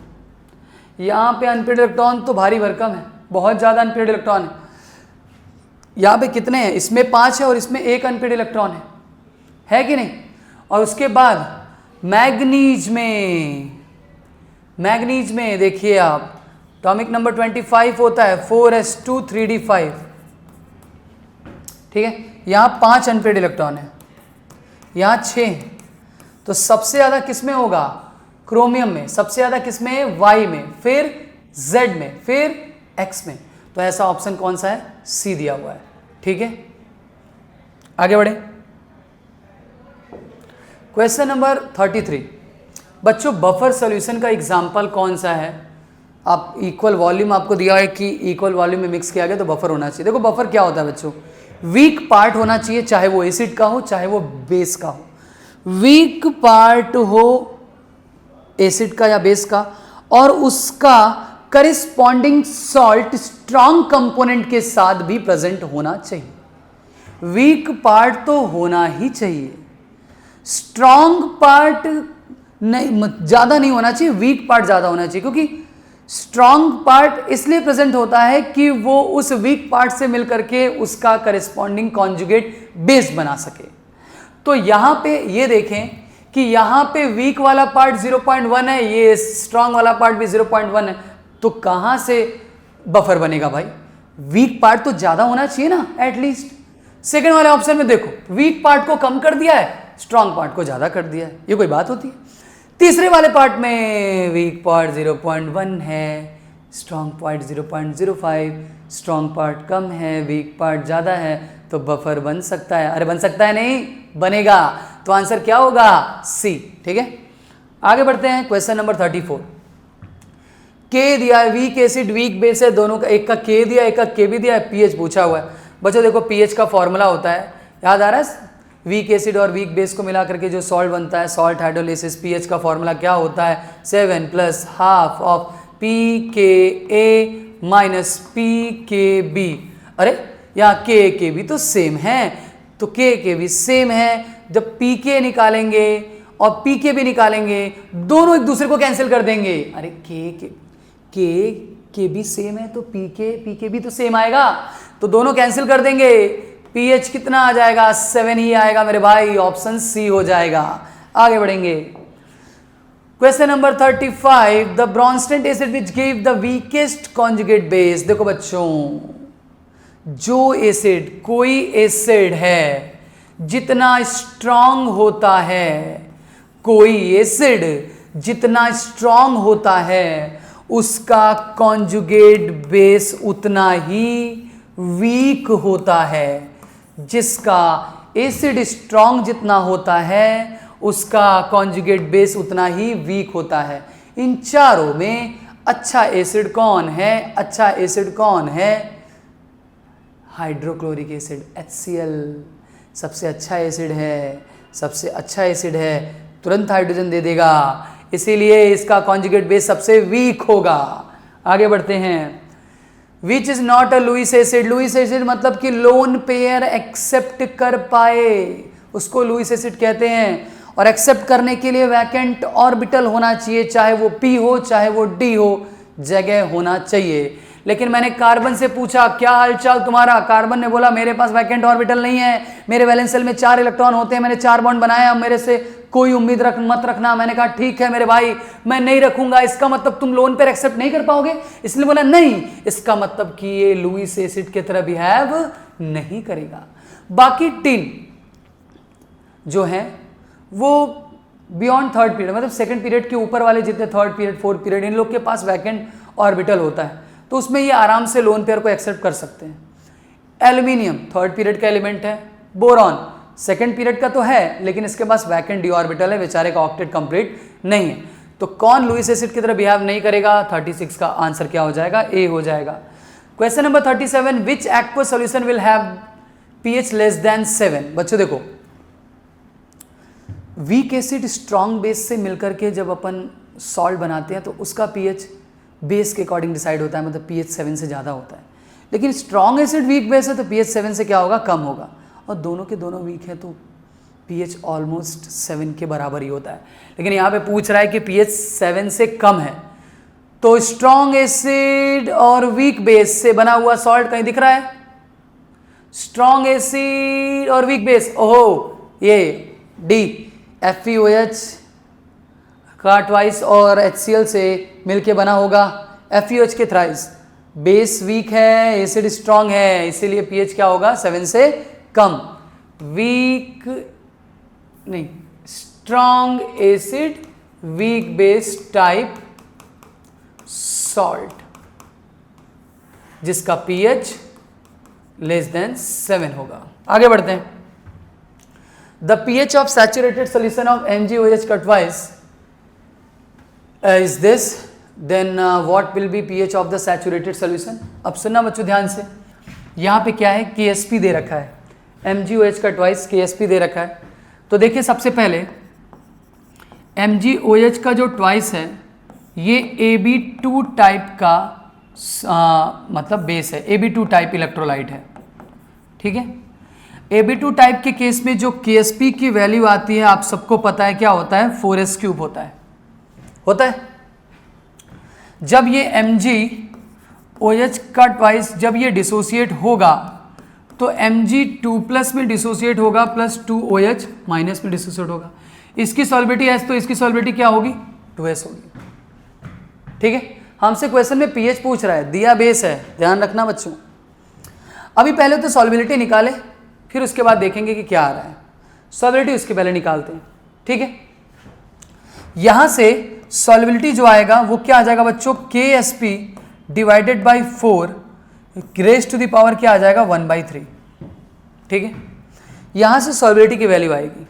यहाँ पे अनपेयर्ड इलेक्ट्रॉन तो भारी भरकम है, बहुत ज़्यादा अनपेयर्ड इलेक्ट्रॉन है। यहाँ पे कितने हैं, इसमें 5 है और इसमें 1 अनपेयर्ड इलेक्ट्रॉन है कि नहीं। और उसके बाद मैग्नीज में देखिए आप, एटॉमिक नंबर 25 होता है, 4s2 3d5। ठीक है, यहाँ 5 अनपेयर्ड इलेक्ट्रॉन है, यहाँ 6 हैं। तो सबसे ज़्यादा किस में होगा, क्रोमियम में, सबसे ज़्यादा किस में, Y में, फिर Z में, फिर X में। तो ऐसा ऑप्शन कौन सा है, C दिया हुआ है। ठीक है, आगे बढ़े। क्वेश्चन नंबर 33 बच्चों, बफर सॉल्यूशन का एग्जाम्पल कौन सा है। आप इक्वल वॉल्यूम आपको दिया है कि इक्वल वॉल्यूम में मिक्स किया गया तो बफर होना चाहिए। देखो बफर क्या होता है बच्चों, वीक पार्ट होना चाहिए, चाहे वो एसिड का हो चाहे वो बेस का हो। वीक पार्ट हो एसिड का या बेस का, और उसका करिस्पॉन्डिंग सॉल्ट स्ट्रॉन्ग कंपोनेंट के साथ भी प्रेजेंट होना चाहिए। वीक पार्ट तो होना ही चाहिए, स्ट्रॉन्ग पार्ट नहीं, ज्यादा नहीं होना चाहिए, वीक पार्ट ज्यादा होना चाहिए। क्योंकि स्ट्रॉन्ग पार्ट इसलिए प्रेजेंट होता है कि वो उस वीक पार्ट से मिलकर के उसका करिस्पॉन्डिंग कॉन्जुगेट बेस बना सके। तो यहां पे ये देखें कि यहाँ पे वीक वाला पार्ट 0.1 है, ये स्ट्रांग वाला पार्ट भी 0.1 है, तो कहाँ से बफर बनेगा भाई, वीक पार्ट तो ज्यादा होना चाहिए ना एटलीस्ट। सेकंड वाले ऑप्शन में देखो, वीक पार्ट को कम कर दिया है, स्ट्रांग पार्ट को ज्यादा कर दिया है, ये कोई बात होती है। तीसरे वाले पार्ट में वीक पार्ट 0.1 है, स्ट्रांग पार्ट 0.05, स्ट्रांग पार्ट कम है, वीक पार्ट ज्यादा है, तो बफर बन सकता है। अरे बन सकता है नहीं, बनेगा। तो आंसर क्या होगा, सी। ठीक है, आगे बढ़ते हैं। क्वेश्चन नंबर 34, के दिया है, वीक एसिड वीक बेस है, दोनों का, एक का के दिया एक का के भी दिया है, पीएच पूछा हुआ है। बच्चों देखो पीएच का फॉर्मूला होता है, याद आ रहा है, वीक एसिड और वीक बेस को मिला करके जो सॉल्ट बनता है, सॉल्ट हाइड्रोलिसिस। पीएच का फॉर्मूला क्या होता है, 7 + ½ ऑफ pKa माइनस pKb। अरे यहाँ के भी तो सेम है, तो के भी सेम है। जब pK निकालेंगे और pK भी निकालेंगे, दोनों एक दूसरे को कैंसिल कर देंगे। अरे के भी सेम है तो pK भी तो सेम आएगा, तो दोनों कैंसिल कर देंगे। pH कितना आ जाएगा, 7 ही आएगा मेरे भाई, ऑप्शन सी हो जाएगा। आगे बढ़ेंगे। Question number 35, the Brønsted acid which give the weakest conjugate base. देखो बच्चों, जो एसिड, कोई एसिड है जितना स्ट्रांग होता है, कोई एसिड जितना स्ट्रांग होता है, उसका कॉन्जुगेट बेस उतना ही वीक होता है। जिसका एसिड स्ट्रांग जितना होता है, उसका कॉन्जुगेट बेस उतना ही वीक होता है। इन चारों में अच्छा एसिड कौन है? अच्छा एसिड कौन है? हाइड्रोक्लोरिक एसिड, HCl सबसे अच्छा एसिड है, सबसे अच्छा एसिड है, तुरंत हाइड्रोजन दे देगा, इसीलिए इसका कॉन्जुगेट बेस सबसे वीक होगा। आगे बढ़ते हैं। Which is not a Lewis acid. Lewis acid मतलब कि लोन पेयर एक्सेप्ट कर पाए, उसको लुईस एसिड कहते हैं। और एक्सेप्ट करने के लिए वैकेंट ऑर्बिटल होना चाहिए, चाहे वो p हो चाहे वो d हो, जगह होना चाहिए। लेकिन मैंने कार्बन से पूछा क्या हालचाल तुम्हारा, कार्बन ने बोला मेरे पास वैकेंट ऑर्बिटल नहीं है, मेरे वैलेंस शेल में 4 इलेक्ट्रॉन होते हैं, मैंने 4 बॉन्ड बनाया, मेरे से कोई उम्मीद मत रखना। मैंने कहा ठीक है मेरे भाई, मैं नहीं रखूंगा। इसका मतलब तुम लोन पर एक्सेप्ट नहीं कर पाओगे? इसलिए बोला नहीं, इसका मतलब कि ये लुईस एसिड की तरह बिहेव नहीं करेगा। बाकी टिन जो है वो बियॉन्ड थर्ड पीरियड, मतलब सेकंड पीरियड के ऊपर वाले जितने थर्ड पीरियड, फोर्थ पीरियड, इन लोग के पास वैकेंट ऑर्बिटल होता है, तो उसमें ये आराम से लोन पेयर को एक्सेप्ट कर सकते हैं। एल्यूमिनियम थर्ड पीरियड का एलिमेंट है, बोरॉन सेकंड पीरियड का तो है, लेकिन इसके पास वैकेंट डी ऑर्बिटल है, बेचारे का ऑक्टेट कंप्लीट नहीं है। तो कौन लुईस एसिड की तरह बिहेव नहीं करेगा? 36 का आंसर क्या हो जाएगा? ए हो जाएगा। Question number 37, which aqueous solution will have pH less than 7। बच्चों देखो, वीक एसिड स्ट्रॉन्ग बेस से मिलकर के जब अपन सॉल्ट बनाते हैं तो उसका pH बेस के अकॉर्डिंग डिसाइड होता है, मतलब pH 7 से ज़्यादा होता है। लेकिन स्ट्रॉन्ग एसिड वीक बेस है तो pH 7 से क्या होगा? कम होगा। और दोनों के दोनों वीक है तो pH ऑलमोस्ट 7 के बराबर ही होता है। लेकिन यहाँ पे पूछ रहा है कि pH 7 से कम है, तो स्ट्रॉन्ग एसिड और वीक बेस से बना हुआ सॉल्ट कहीं दिख रहा है? स्ट्रॉन्ग एसिड और वीक बेस, ओहो ये डी FeOH का ट्वाइस और HCl से मिलके बना होगा, FeOH के थ्राइस। बेस वीक है, एसिड स्ट्रॉन्ग है, इसीलिए pH क्या होगा? 7 से कम। वीक नहीं, strong acid weak base type salt जिसका pH लेस देन 7 होगा। आगे बढ़ते हैं। The pH of saturated solution of MgOH का twice is this, then what will be pH of the saturated solution? अब सुनना बच्चों ध्यान से, यहाँ पे क्या है? KSP दे रखा है, MgOH का ट्वाइस KSP दे रखा है। तो देखिए सबसे पहले MgOH का जो ट्वाइस है ये Ab2 टाइप का मतलब बेस है, Ab2 टाइप इलेक्ट्रोलाइट है, ठीक है। Ab2 टाइप के केस में जो KSP की वैल्यू आती है आप सबको पता है क्या होता है? 4s³ होता है। जब ये MgOH का ट्वाइस जब ये डिसोसिएट होगा तो Mg2+ में डिसोसिएट होगा प्लस 2OH माइनस में डिसोसिएट होगा। इसकी सॉल्बिलिटी S तो इसकी सॉल्बिलिटी क्या होगी? 2s होगी, ठीक है। हमसे क्वेश्चन में pH पूछ रहा है, दिया बेस है, ध्यान रखना बच्चों। अभी पहले तो सॉल्बिलिटी निकाले, फिर उसके बाद देखेंगे कि क्या आ रहा है। सॉल्बिलिटी उसके पहले निकालते हैं, ठीक है। यहां से सॉल्बिलिटी जो आएगा वो क्या आ जाएगा बच्चों? KSP divided by 4 raise to the power क्या आ जाएगा? 1/3, ठीक है। यहां से सॉल्बिलिटी की वैल्यू आएगी।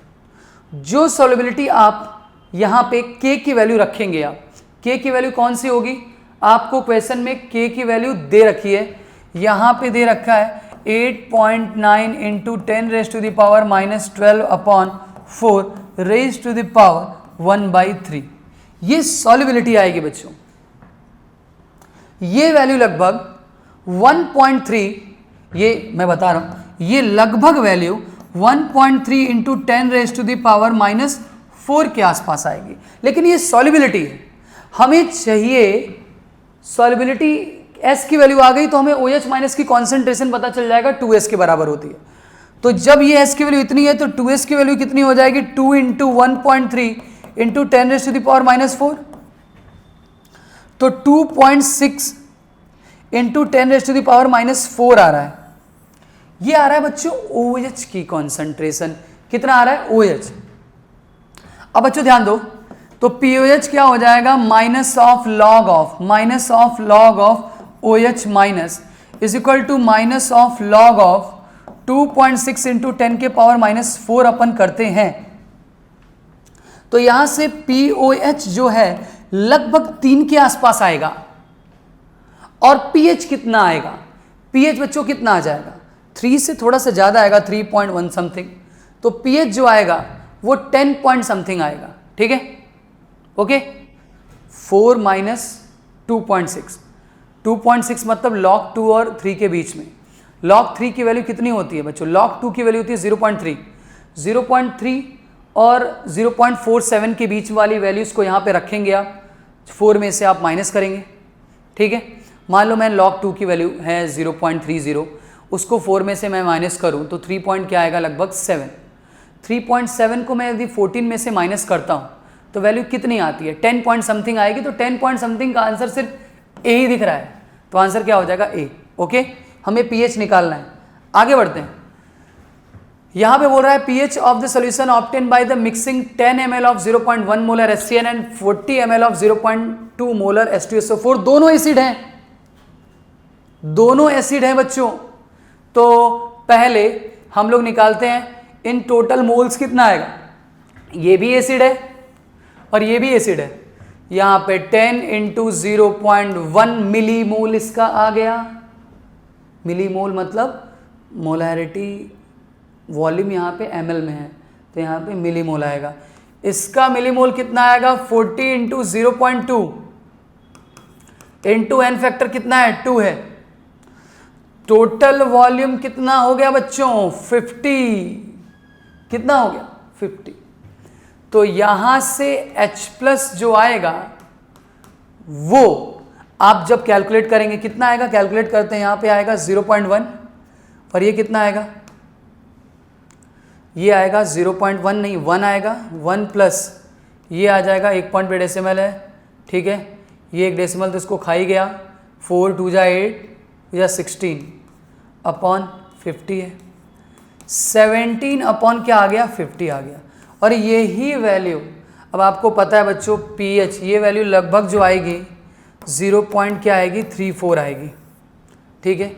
जो सॉल्बिलिटी आप यहां पे K की वैल्यू रखेंगे, आप K की वैल्यू कौन सी होगी? आपको क्वेश्चन में K की वैल्यू दे रखी है, यहां पे दे रखा है 8.9 into 10 raise to the power -12/4 raise to the power 1/3। ये सॉल्युबिलिटी आएगी बच्चों। ये वैल्यू लगभग 1.3, ये मैं बता रहा हूं, ये लगभग value 1.3 into 10 raise to the power -4 के आसपास आएगी। लेकिन ये सॉल्युबिलिटी है, हमें चाहिए सॉल्युबिलिटी। S की वैल्यू आ गई तो हमें OH माइनस की कॉन्सेंट्रेशन पता चल जाएगा, 2s के बराबर होती है। तो जब ये S की वैल्यू इतनी है तो 2s की वैल्यू कितनी हो जाएगी? 2 इंटू 1.3 इंटू 10⁻⁻⁴, तो 2.6 इंटू 10⁻⁻⁴ आ रहा है। ये आ रहा है बच्चों OH की कॉन्सेंट्रेशन। कितना आ रहा है OH। अब बच्चों ध्यान दो, तो POH क्या हो जाएगा, minus of log of OH minus is equal to minus of log of 2.6 into 10⁻⁻⁴ अपन करते हैं। तो यहां से POH जो है लगभग 3 के आसपास आएगा, और pH कितना आएगा, pH बच्चों कितना आ जाएगा, 3 से थोड़ा सा ज्यादा आएगा, 3.1 समथिंग। तो pH जो आएगा वो 10 पॉइंट समथिंग आएगा। ठीक है, ओके। 4 माइनस 2.6, 2.6 मतलब log 2 और 3 के बीच में। log 3 की वैल्यू कितनी होती है बच्चों, log 2 की वैल्यू होती है 0.3, 0.3 और 0.47 के बीच वाली वैल्यूज को यहाँ पे रखेंगे आप, 4 में से आप माइनस करेंगे। ठीक है, मान लो मैं log 2 की वैल्यू है 0.30, उसको 4 में से मैं माइनस करूँ तो 3 पॉइंट क्या आएगा, लगभग 7। 3.7 को मैं यदि 14 में से माइनस करता हूँ तो वैल्यू कितनी आती है, 10 पॉइंट समथिंग आएगी। तो 10 पॉइंट समथिंग का आंसर सिर्फ ए ही दिख रहा है, तो आंसर क्या हो जाएगा ए। ओके, हमें pH निकालना है। आगे बढ़ते हैं, यहाँ पे बोल रहा है pH of the solution obtain by the mixing 10 ml of 0.1 molar HCl and 40 ml of 0.2 molar H2SO4। दोनों एसिड हैं, दोनों एसिड हैं बच्चों। तो पहले हम लोग निकालते हैं इन टोटल मोल्स कितना आएगा, ये भी एसिड है और ये भी एसिड है। यहाँ पे 10 इंटू 0.1 मिली मोल इसका आ गया। मिली मोल मतलब मोलैरिटी, वॉल्यूम यहाँ पे ml में है तो यहाँ पे मिली मोल आएगा। इसका मिली मोल कितना आएगा, 40 इंटू 0.2 इंटू एन फैक्टर कितना है, 2 है। टोटल वॉल्यूम कितना हो गया बच्चों, 50। कितना हो गया, 50। तो यहां से H प्लस जो आएगा वो आप जब कैलकुलेट करेंगे कितना आएगा, कैलकुलेट करते हैं, यहां पे आएगा 0.1 और ये कितना आएगा, ये आएगा 0.1 नहीं 1 आएगा, 1 प्लस ये आ जाएगा 1 पॉइंट पे डेसिमल है। ठीक है, ये एक डेसिमल तो इसको खा ही गया, 4 2 जा 8 या 16 अपॉन 50 है, 17 अपॉन क्या आ गया, 50 आ गया। और यही वैल्यू अब आपको पता है बच्चों pH, ये वैल्यू लगभग जो आएगी 0 पॉइंट क्या आएगी, 34 आएगी। ठीक है,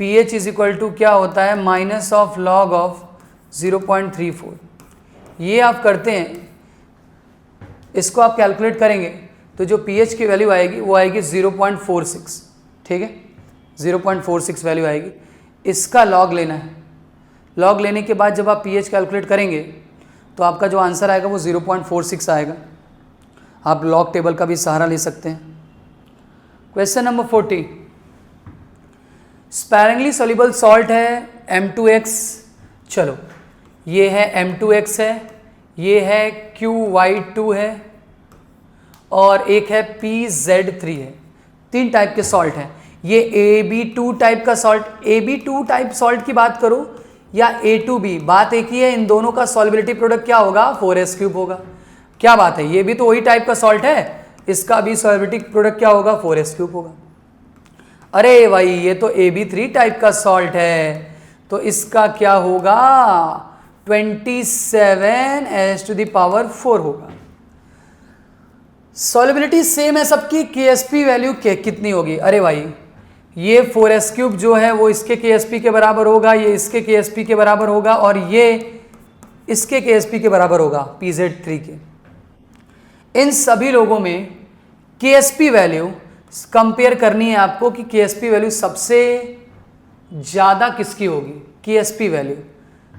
pH इज इक्वल टू क्या होता है, माइनस ऑफ लॉग ऑफ 0.34। ये आप करते हैं, इसको आप कैलकुलेट करेंगे तो जो pH की वैल्यू आएगी वो आएगी 0.46। ठीक है, 0.46 वैल्यू आएगी। इसका लॉग लेना है, लॉग लेने के बाद जब आप pH कैलकुलेट करेंगे तो आपका जो आंसर आएगा वो 0.46 आएगा। आप लॉग टेबल का भी सहारा ले सकते हैं। Question number 40, sparingly soluble salt है M2X। चलो, ये है M2X है, ये है QY2 है और एक है PZ3 है। 3 टाइप के सॉल्ट हैं। ये AB2 टाइप का सॉल्ट, AB2 टाइप सॉल्ट की बात करो या A2B, बात एक ही है, इन दोनों का सॉल्युबिलिटी प्रोडक्ट क्या होगा, 4S³ होगा। क्या बात है, ये भी तो वही टाइप का सॉल्ट है, इसका भी सॉल्युबिलिटी प्रोडक्ट क्या होगा, 4S³ होगा। अरे भाई ये तो AB3 टाइप का सॉल्ट है, तो इसका क्या होगा, 27S⁴ होगा। सॉल्युबिलिटी सेम है सबकी, KSP वैल्यू कितनी होगी, अरे भाई ये 4S³ जो है वो इसके KSP के बराबर होगा, ये इसके KSP के बराबर होगा और ये इसके KSP के बराबर होगा PZ3 के। इन सभी लोगों में KSP वैल्यू कंपेयर करनी है आपको कि KSP वैल्यू सबसे ज़्यादा किसकी होगी। KSP वैल्यू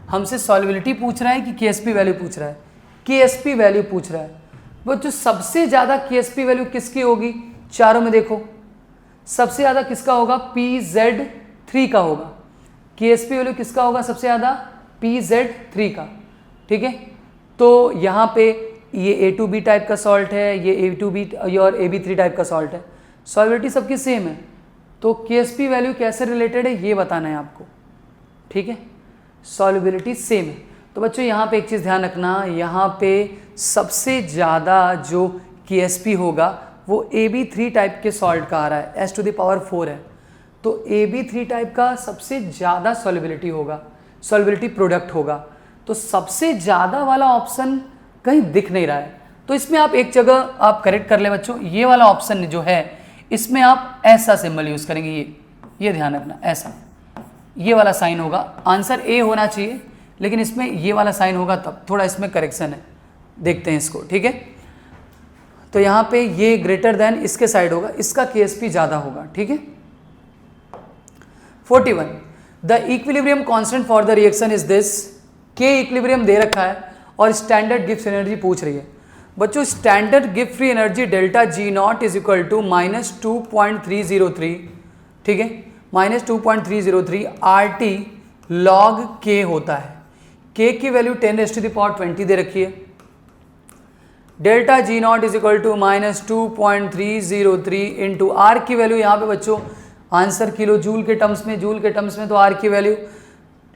हमसे सॉल्युबिलिटी पूछ रहा है कि KSP वैल्यू पूछ रहा है, KSP वैल्यू पूछ रहा है। वो जो सबसे ज़्यादा KSP वैल्यू किसकी होगी, चारों में देखो सबसे ज़्यादा किसका होगा, PZ3 का होगा। KSP वैल्यू किसका होगा सबसे ज़्यादा, PZ3 का। ठीक है, तो यहाँ पे ये A2B टाइप का सॉल्ट है, ये A2B और AB3 टाइप का सॉल्ट है, सॉल्युबिलिटी सबकी सेम है। तो KSP वैल्यू कैसे रिलेटेड है ये बताना है आपको। ठीक है, सॉल्युबिलिटी सेम है तो बच्चों यहाँ पे एक चीज़ ध्यान रखना, यहाँ पे सबसे ज़्यादा जो KSP होगा वो AB3 टाइप के सॉल्ट का आ रहा है, S⁴ है, तो AB3 टाइप का सबसे ज़्यादा सॉल्युबिलिटी होगा, सॉल्युबिलिटी प्रोडक्ट होगा। तो सबसे ज़्यादा वाला ऑप्शन कहीं दिख नहीं रहा है, तो इसमें आप एक जगह आप करेक्ट कर ले बच्चों, ये वाला ऑप्शन जो है इसमें आप ऐसा सिंबल यूज़ करेंगे, ये ध्यान रखना, ऐसा ये वाला साइन होगा। आंसर ए होना चाहिए, लेकिन इसमें ये वाला साइन होगा तब, थोड़ा इसमें करेक्शन है, देखते हैं इसको, ठीक है। तो यहाँ पे ये ग्रेटर देन इसके साइड होगा, इसका KSP ज़्यादा होगा, ठीक है। 41 the equilibrium constant for the reaction is this. K equilibrium दे रखा है और स्टैंडर्ड गिब्स एनर्जी पूछ रही है। बच्चों standard Gibbs free energy delta G0 is equal to -2.303, ठीक है, -2.303 RT log K होता है। K की वैल्यू 10⁻20 दे रखी है। Delta G0 is equal to -2.303 into R की वैल्यू, यहाँ पे बच्चों आंसर किलो जूल के टर्म्स में, जूल के टर्म्स में तो आर की वैल्यू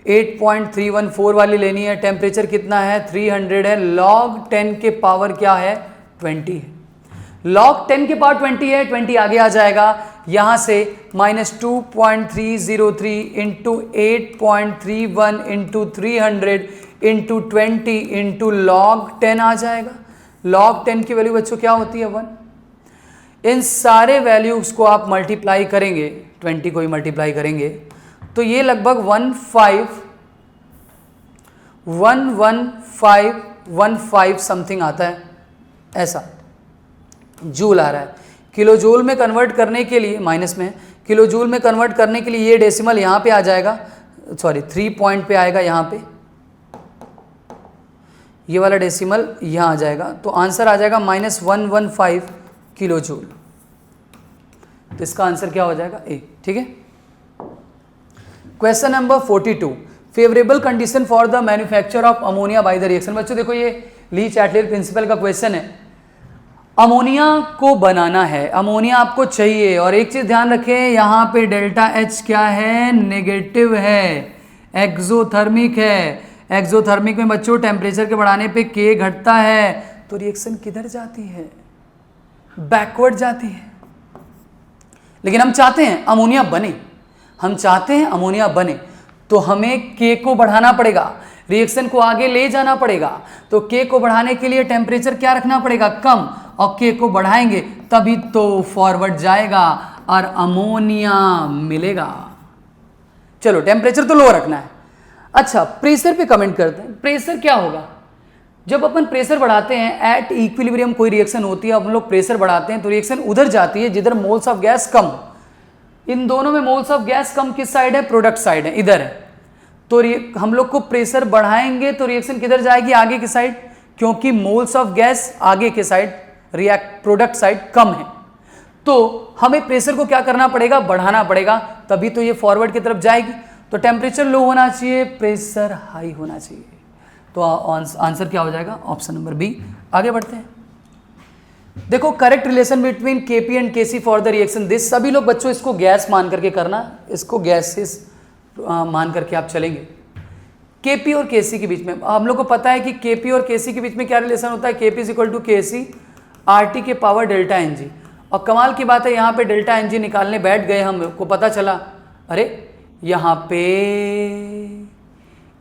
8.314 वाली लेनी है। टेम्परेचर कितना है 300 है, log 10 के पावर क्या है 20 है, log 10 के पावर 20 है, 20 आगे आ जाएगा, यहाँ से -2.303 into 8.31 into 300 into 20 into log 10 आ जाएगा। log 10 की वैल्यू बच्चों क्या होती है 1। इन सारे वैल्यूज को आप मल्टीप्लाई करेंगे, 20 को ही मल्टीप्लाई करेंगे तो ये लगभग 11515 समथिंग आता है, ऐसा जूल आ रहा है। किलो जूल में कन्वर्ट करने के लिए, माइनस में, किलो जूल में कन्वर्ट करने के लिए ये डेसिमल यहाँ पे आ जाएगा, सॉरी 3 पॉइंट पे आएगा, यहाँ पे ये वाला डेसिमल यहाँ आ जाएगा, तो आंसर आ जाएगा -115 किलो जूल। तो इसका आंसर क्या हो जाएगा ए, ठीक है। Question number 42 favourable condition for the manufacture of ammonia by the reaction. बच्चों देखो ये ली-चैटलेर प्रिंसिपल का क्वेश्चन है, अमोनिया को बनाना है, अमोनिया आपको चाहिए, और एक चीज ध्यान रखें यहाँ पे डेल्टा H क्या है नेगेटिव है, एक्सोथर्मिक है। एक्सोथर्मिक में बच्चों टेम्परेचर के बढ़ाने पे K घटता है, तो रिएक्शन किधर जाती है, बैकवर्ड जाती है। लेकिन हम चाहते हैं अमोनिया बने, हम चाहते हैं अमोनिया बने, तो हमें K को बढ़ाना पड़ेगा, रिएक्शन को आगे ले जाना पड़ेगा। तो K को बढ़ाने के लिए टेम्परेचर क्या रखना पड़ेगा कम, और K को बढ़ाएंगे तभी तो फॉरवर्ड जाएगा और अमोनिया मिलेगा। चलो टेम्परेचर तो लो रखना है। अच्छा प्रेशर पे कमेंट करते हैं, प्रेशर क्या होगा जब अपन प्रेशर बढ़ाते हैं, एट इक्विलिब्रियम कोई रिएक्शन होती है, हम लोग प्रेशर बढ़ाते हैं तो रिएक्शन उधर जाती है जिधर मोल्स ऑफ गैस कम। इन दोनों में मोल्स ऑफ गैस कम किस साइड है, प्रोडक्ट साइड है, इधर है। तो हम लोग को प्रेशर बढ़ाएंगे तो रिएक्शन किधर जाएगी, आगे की साइड, क्योंकि मोल्स ऑफ गैस आगे के साइड, प्रोडक्ट साइड कम है। तो हमें प्रेशर को क्या करना पड़ेगा, बढ़ाना पड़ेगा, तभी तो ये फॉरवर्ड की तरफ जाएगी। तो टेम्परेचर लो होना चाहिए, प्रेशर हाई होना चाहिए। तो आंसर क्या हो जाएगा, ऑप्शन नंबर बी। आगे बढ़ते हैं। देखो correct relation between Kp and Kc for the reaction this. सभी लोग बच्चों इसको गैस मान करके करना, इसको गैसेस मान करके आप चलेंगे। Kp और Kc के बीच में हम लोग को पता है कि Kp और Kc के बीच में क्या रिलेशन होता है, Kp is equal to Kc RT के पावर डेल्टा Ng। और कमाल की बात है यहाँ पे डेल्टा Ng निकालने बैठ गए, हमको पता चला अरे यहाँ पे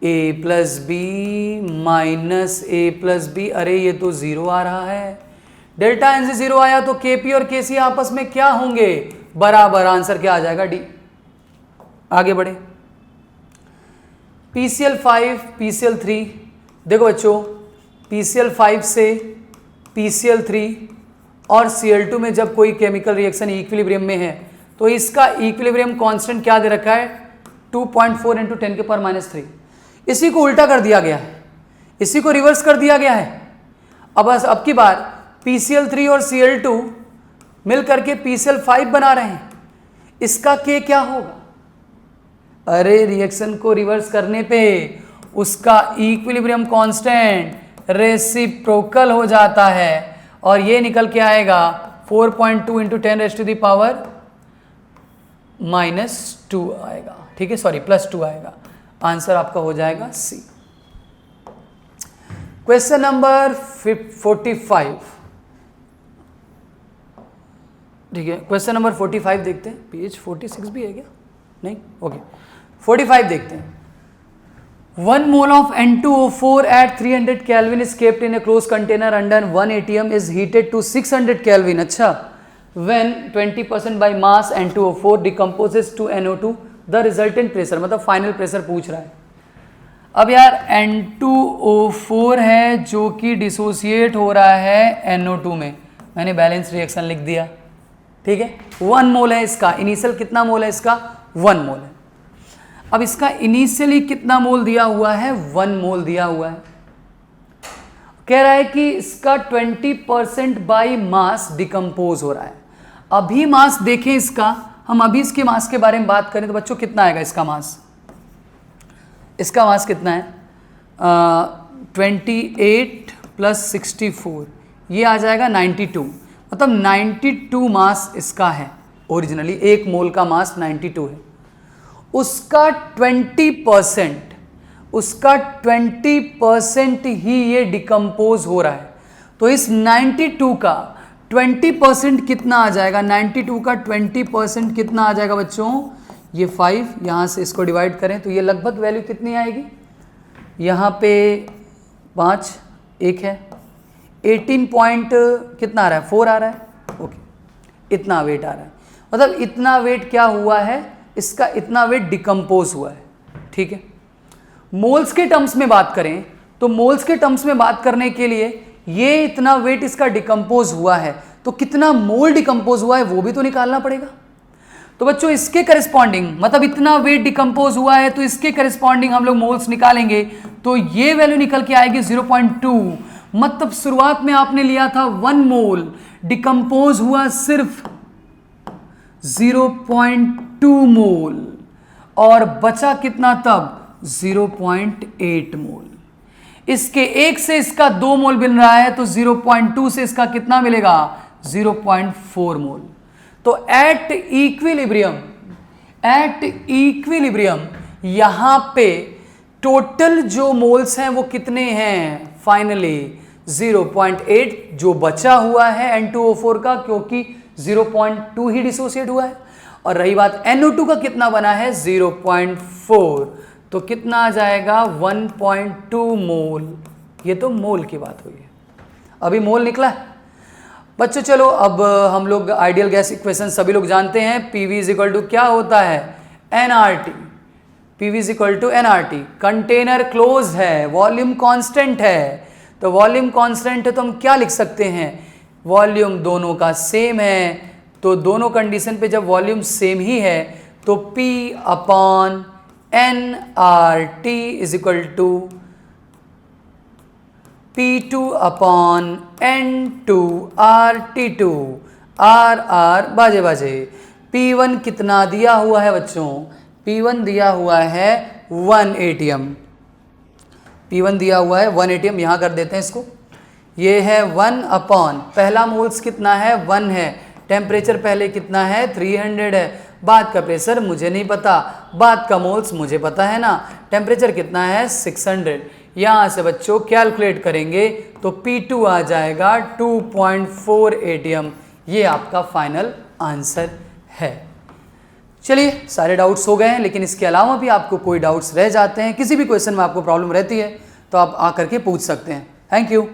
a plus b minus a plus b, अरे ये तो 0 आ रहा है। डेल्टा Ng 0 आया तो Kp और Kc आपस में क्या होंगे, बराबर। आंसर क्या आ जाएगा डी। आगे बढ़े। PCl5 PCl3, देखो बच्चों PCl5 से PCl3 और Cl2 में जब कोई केमिकल रिएक्शन इक्विलिब्रियम में है तो इसका इक्विलिब्रियम कांस्टेंट क्या दे रखा है 2.4 × 10⁻³ इसी को उल्टा कर दिया गया है, इसी को रिवर्स कर दिया गया है। अब की बार PCl3 और Cl2 मिल करके PCl5 बना रहे हैं, इसका K क्या होगा, अरे रिएक्शन को रिवर्स करने पे उसका इक्विलिब्रियम कांस्टेंट रेसिप्रोकल हो जाता है और ये निकल के आएगा 4.2 × 10⁻⁻² आएगा, ठीक है, सॉरी +2 आएगा। आंसर आपका हो जाएगा सी। क्वेश्चन नंबर 45, ठीक है, क्वेश्चन नंबर 45 देखते हैं। पेज 46 भी है क्या? नहीं, ओके, 45 देखते हैं। 1 mole of N2O4 at 300 Kelvin is kept in a closed container under 1 atm is heated to 600 Kelvin. अच्छा, when 20% by mass N2O4 decomposes to NO2, the resultant pressure, मतलब फाइनल प्रेशर पूछ रहा है। अब यार N2O4 है जो कि डिसोसिएट हो रहा है NO2 में, मैंने बैलेंस रिएक्शन लिख दिया, ठीक है। 1 मोल है इसका, इनिशियल कितना मोल है इसका? 1 मोल है। अब इसका इनिशियली कितना मोल दिया हुआ है? 1 मोल दिया हुआ है। कह रहा है कि इसका 20% बाई मास डिकम्पोज हो रहा है। अभी मास देखें इसका, हम अभी इसके मास के बारे में बात करें तो बच्चों कितना आएगा इसका मास? इसका मास कितना है? 28 + 64, ये आ जाएगा 92, मतलब 92 मास इसका है। ओरिजिनली 1 मोल का मास 92 है। उसका 20% ही ये डिकम्पोज हो रहा है। तो इस 92 का 20% कितना आ जाएगा? 92 का 20% कितना आ जाएगा बच्चों? ये 5, यहाँ से इसको डिवाइड करें तो ये लगभग वैल्यू कितनी आएगी? यहाँ पे 5, 1 है, 18 पॉइंट कितना आ रहा है? 4 आ रहा है, ओके, इतना वेट आ रहा है। मतलब इतना वेट क्या हुआ है इसका? इतना वेट डिकम्पोज हुआ है, ठीक है। मोल्स के टर्म्स में बात करें तो मोल्स के टर्म्स में बात करने के लिए ये इतना वेट इसका डिकम्पोज हुआ है, तो कितना मोल डिकम्पोज हुआ है वो भी तो निकालना पड़ेगा। तो बच्चों इसके करस्पॉन्डिंग, मतलब इतना वेट डिकम्पोज हुआ है तो इसके करस्पॉन्डिंग हम लोग मोल्स निकालेंगे तो ये वैल्यू निकल के आएगी 0.2। मतलब शुरुआत में आपने लिया था 1 मोल, डिकम्पोज हुआ सिर्फ 0.2 मोल और बचा कितना तब? 0.8 मोल। इसके 1 से इसका 2 मोल मिल रहा है तो 0.2 से इसका कितना मिलेगा? 0.4 मोल। तो एट इक्विलिब्रियम यहां पे टोटल जो मोल्स हैं वो कितने हैं? फाइनली 0.8 जो बचा हुआ है N2O4 का, क्योंकि 0.2 ही डिसोसिएट हुआ है। और रही बात NO2 का कितना बना है? 0.4, तो कितना आ जाएगा? 1.2 मोल। ये तो मोल की बात हुई है, अभी मोल निकला है बच्चों। चलो अब हम लोग आइडियल गैस इक्वेशन सभी लोग जानते हैं। PV = क्या होता है? nRT। PV = nRT। Container close है, वॉल्यूम कांस्टेंट है, तो वॉल्यूम कांस्टेंट है तो हम क्या लिख सकते हैं? वॉल्यूम दोनों का सेम है, तो दोनों कंडीशन पे जब वॉल्यूम सेम ही है तो P/nRT = P2/N2RT2। R बाजे बाजे। P1 कितना दिया हुआ है बच्चों? P1 दिया हुआ है 1 atm। P1 दिया हुआ है 1 atm, यहाँ कर देते हैं इसको। ये है 1/, पहला मोल्स कितना है? 1 है। टेम्परेचर पहले कितना है? 300 है। बाद का प्रेशर मुझे नहीं पता, बाद का मोल्स मुझे पता है ना। टेम्परेचर कितना है? 600। यहाँ से बच्चों कैलकुलेट करेंगे तो P2 आ जाएगा 2.4 atm। ये आपका फाइनल आंसर है। चलिए सारे डाउट्स हो गए हैं, लेकिन इसके अलावा भी आपको कोई डाउट्स रह जाते हैं, किसी भी क्वेश्चन में आपको प्रॉब्लम रहती है तो आप आकर के पूछ सकते हैं। Thank you.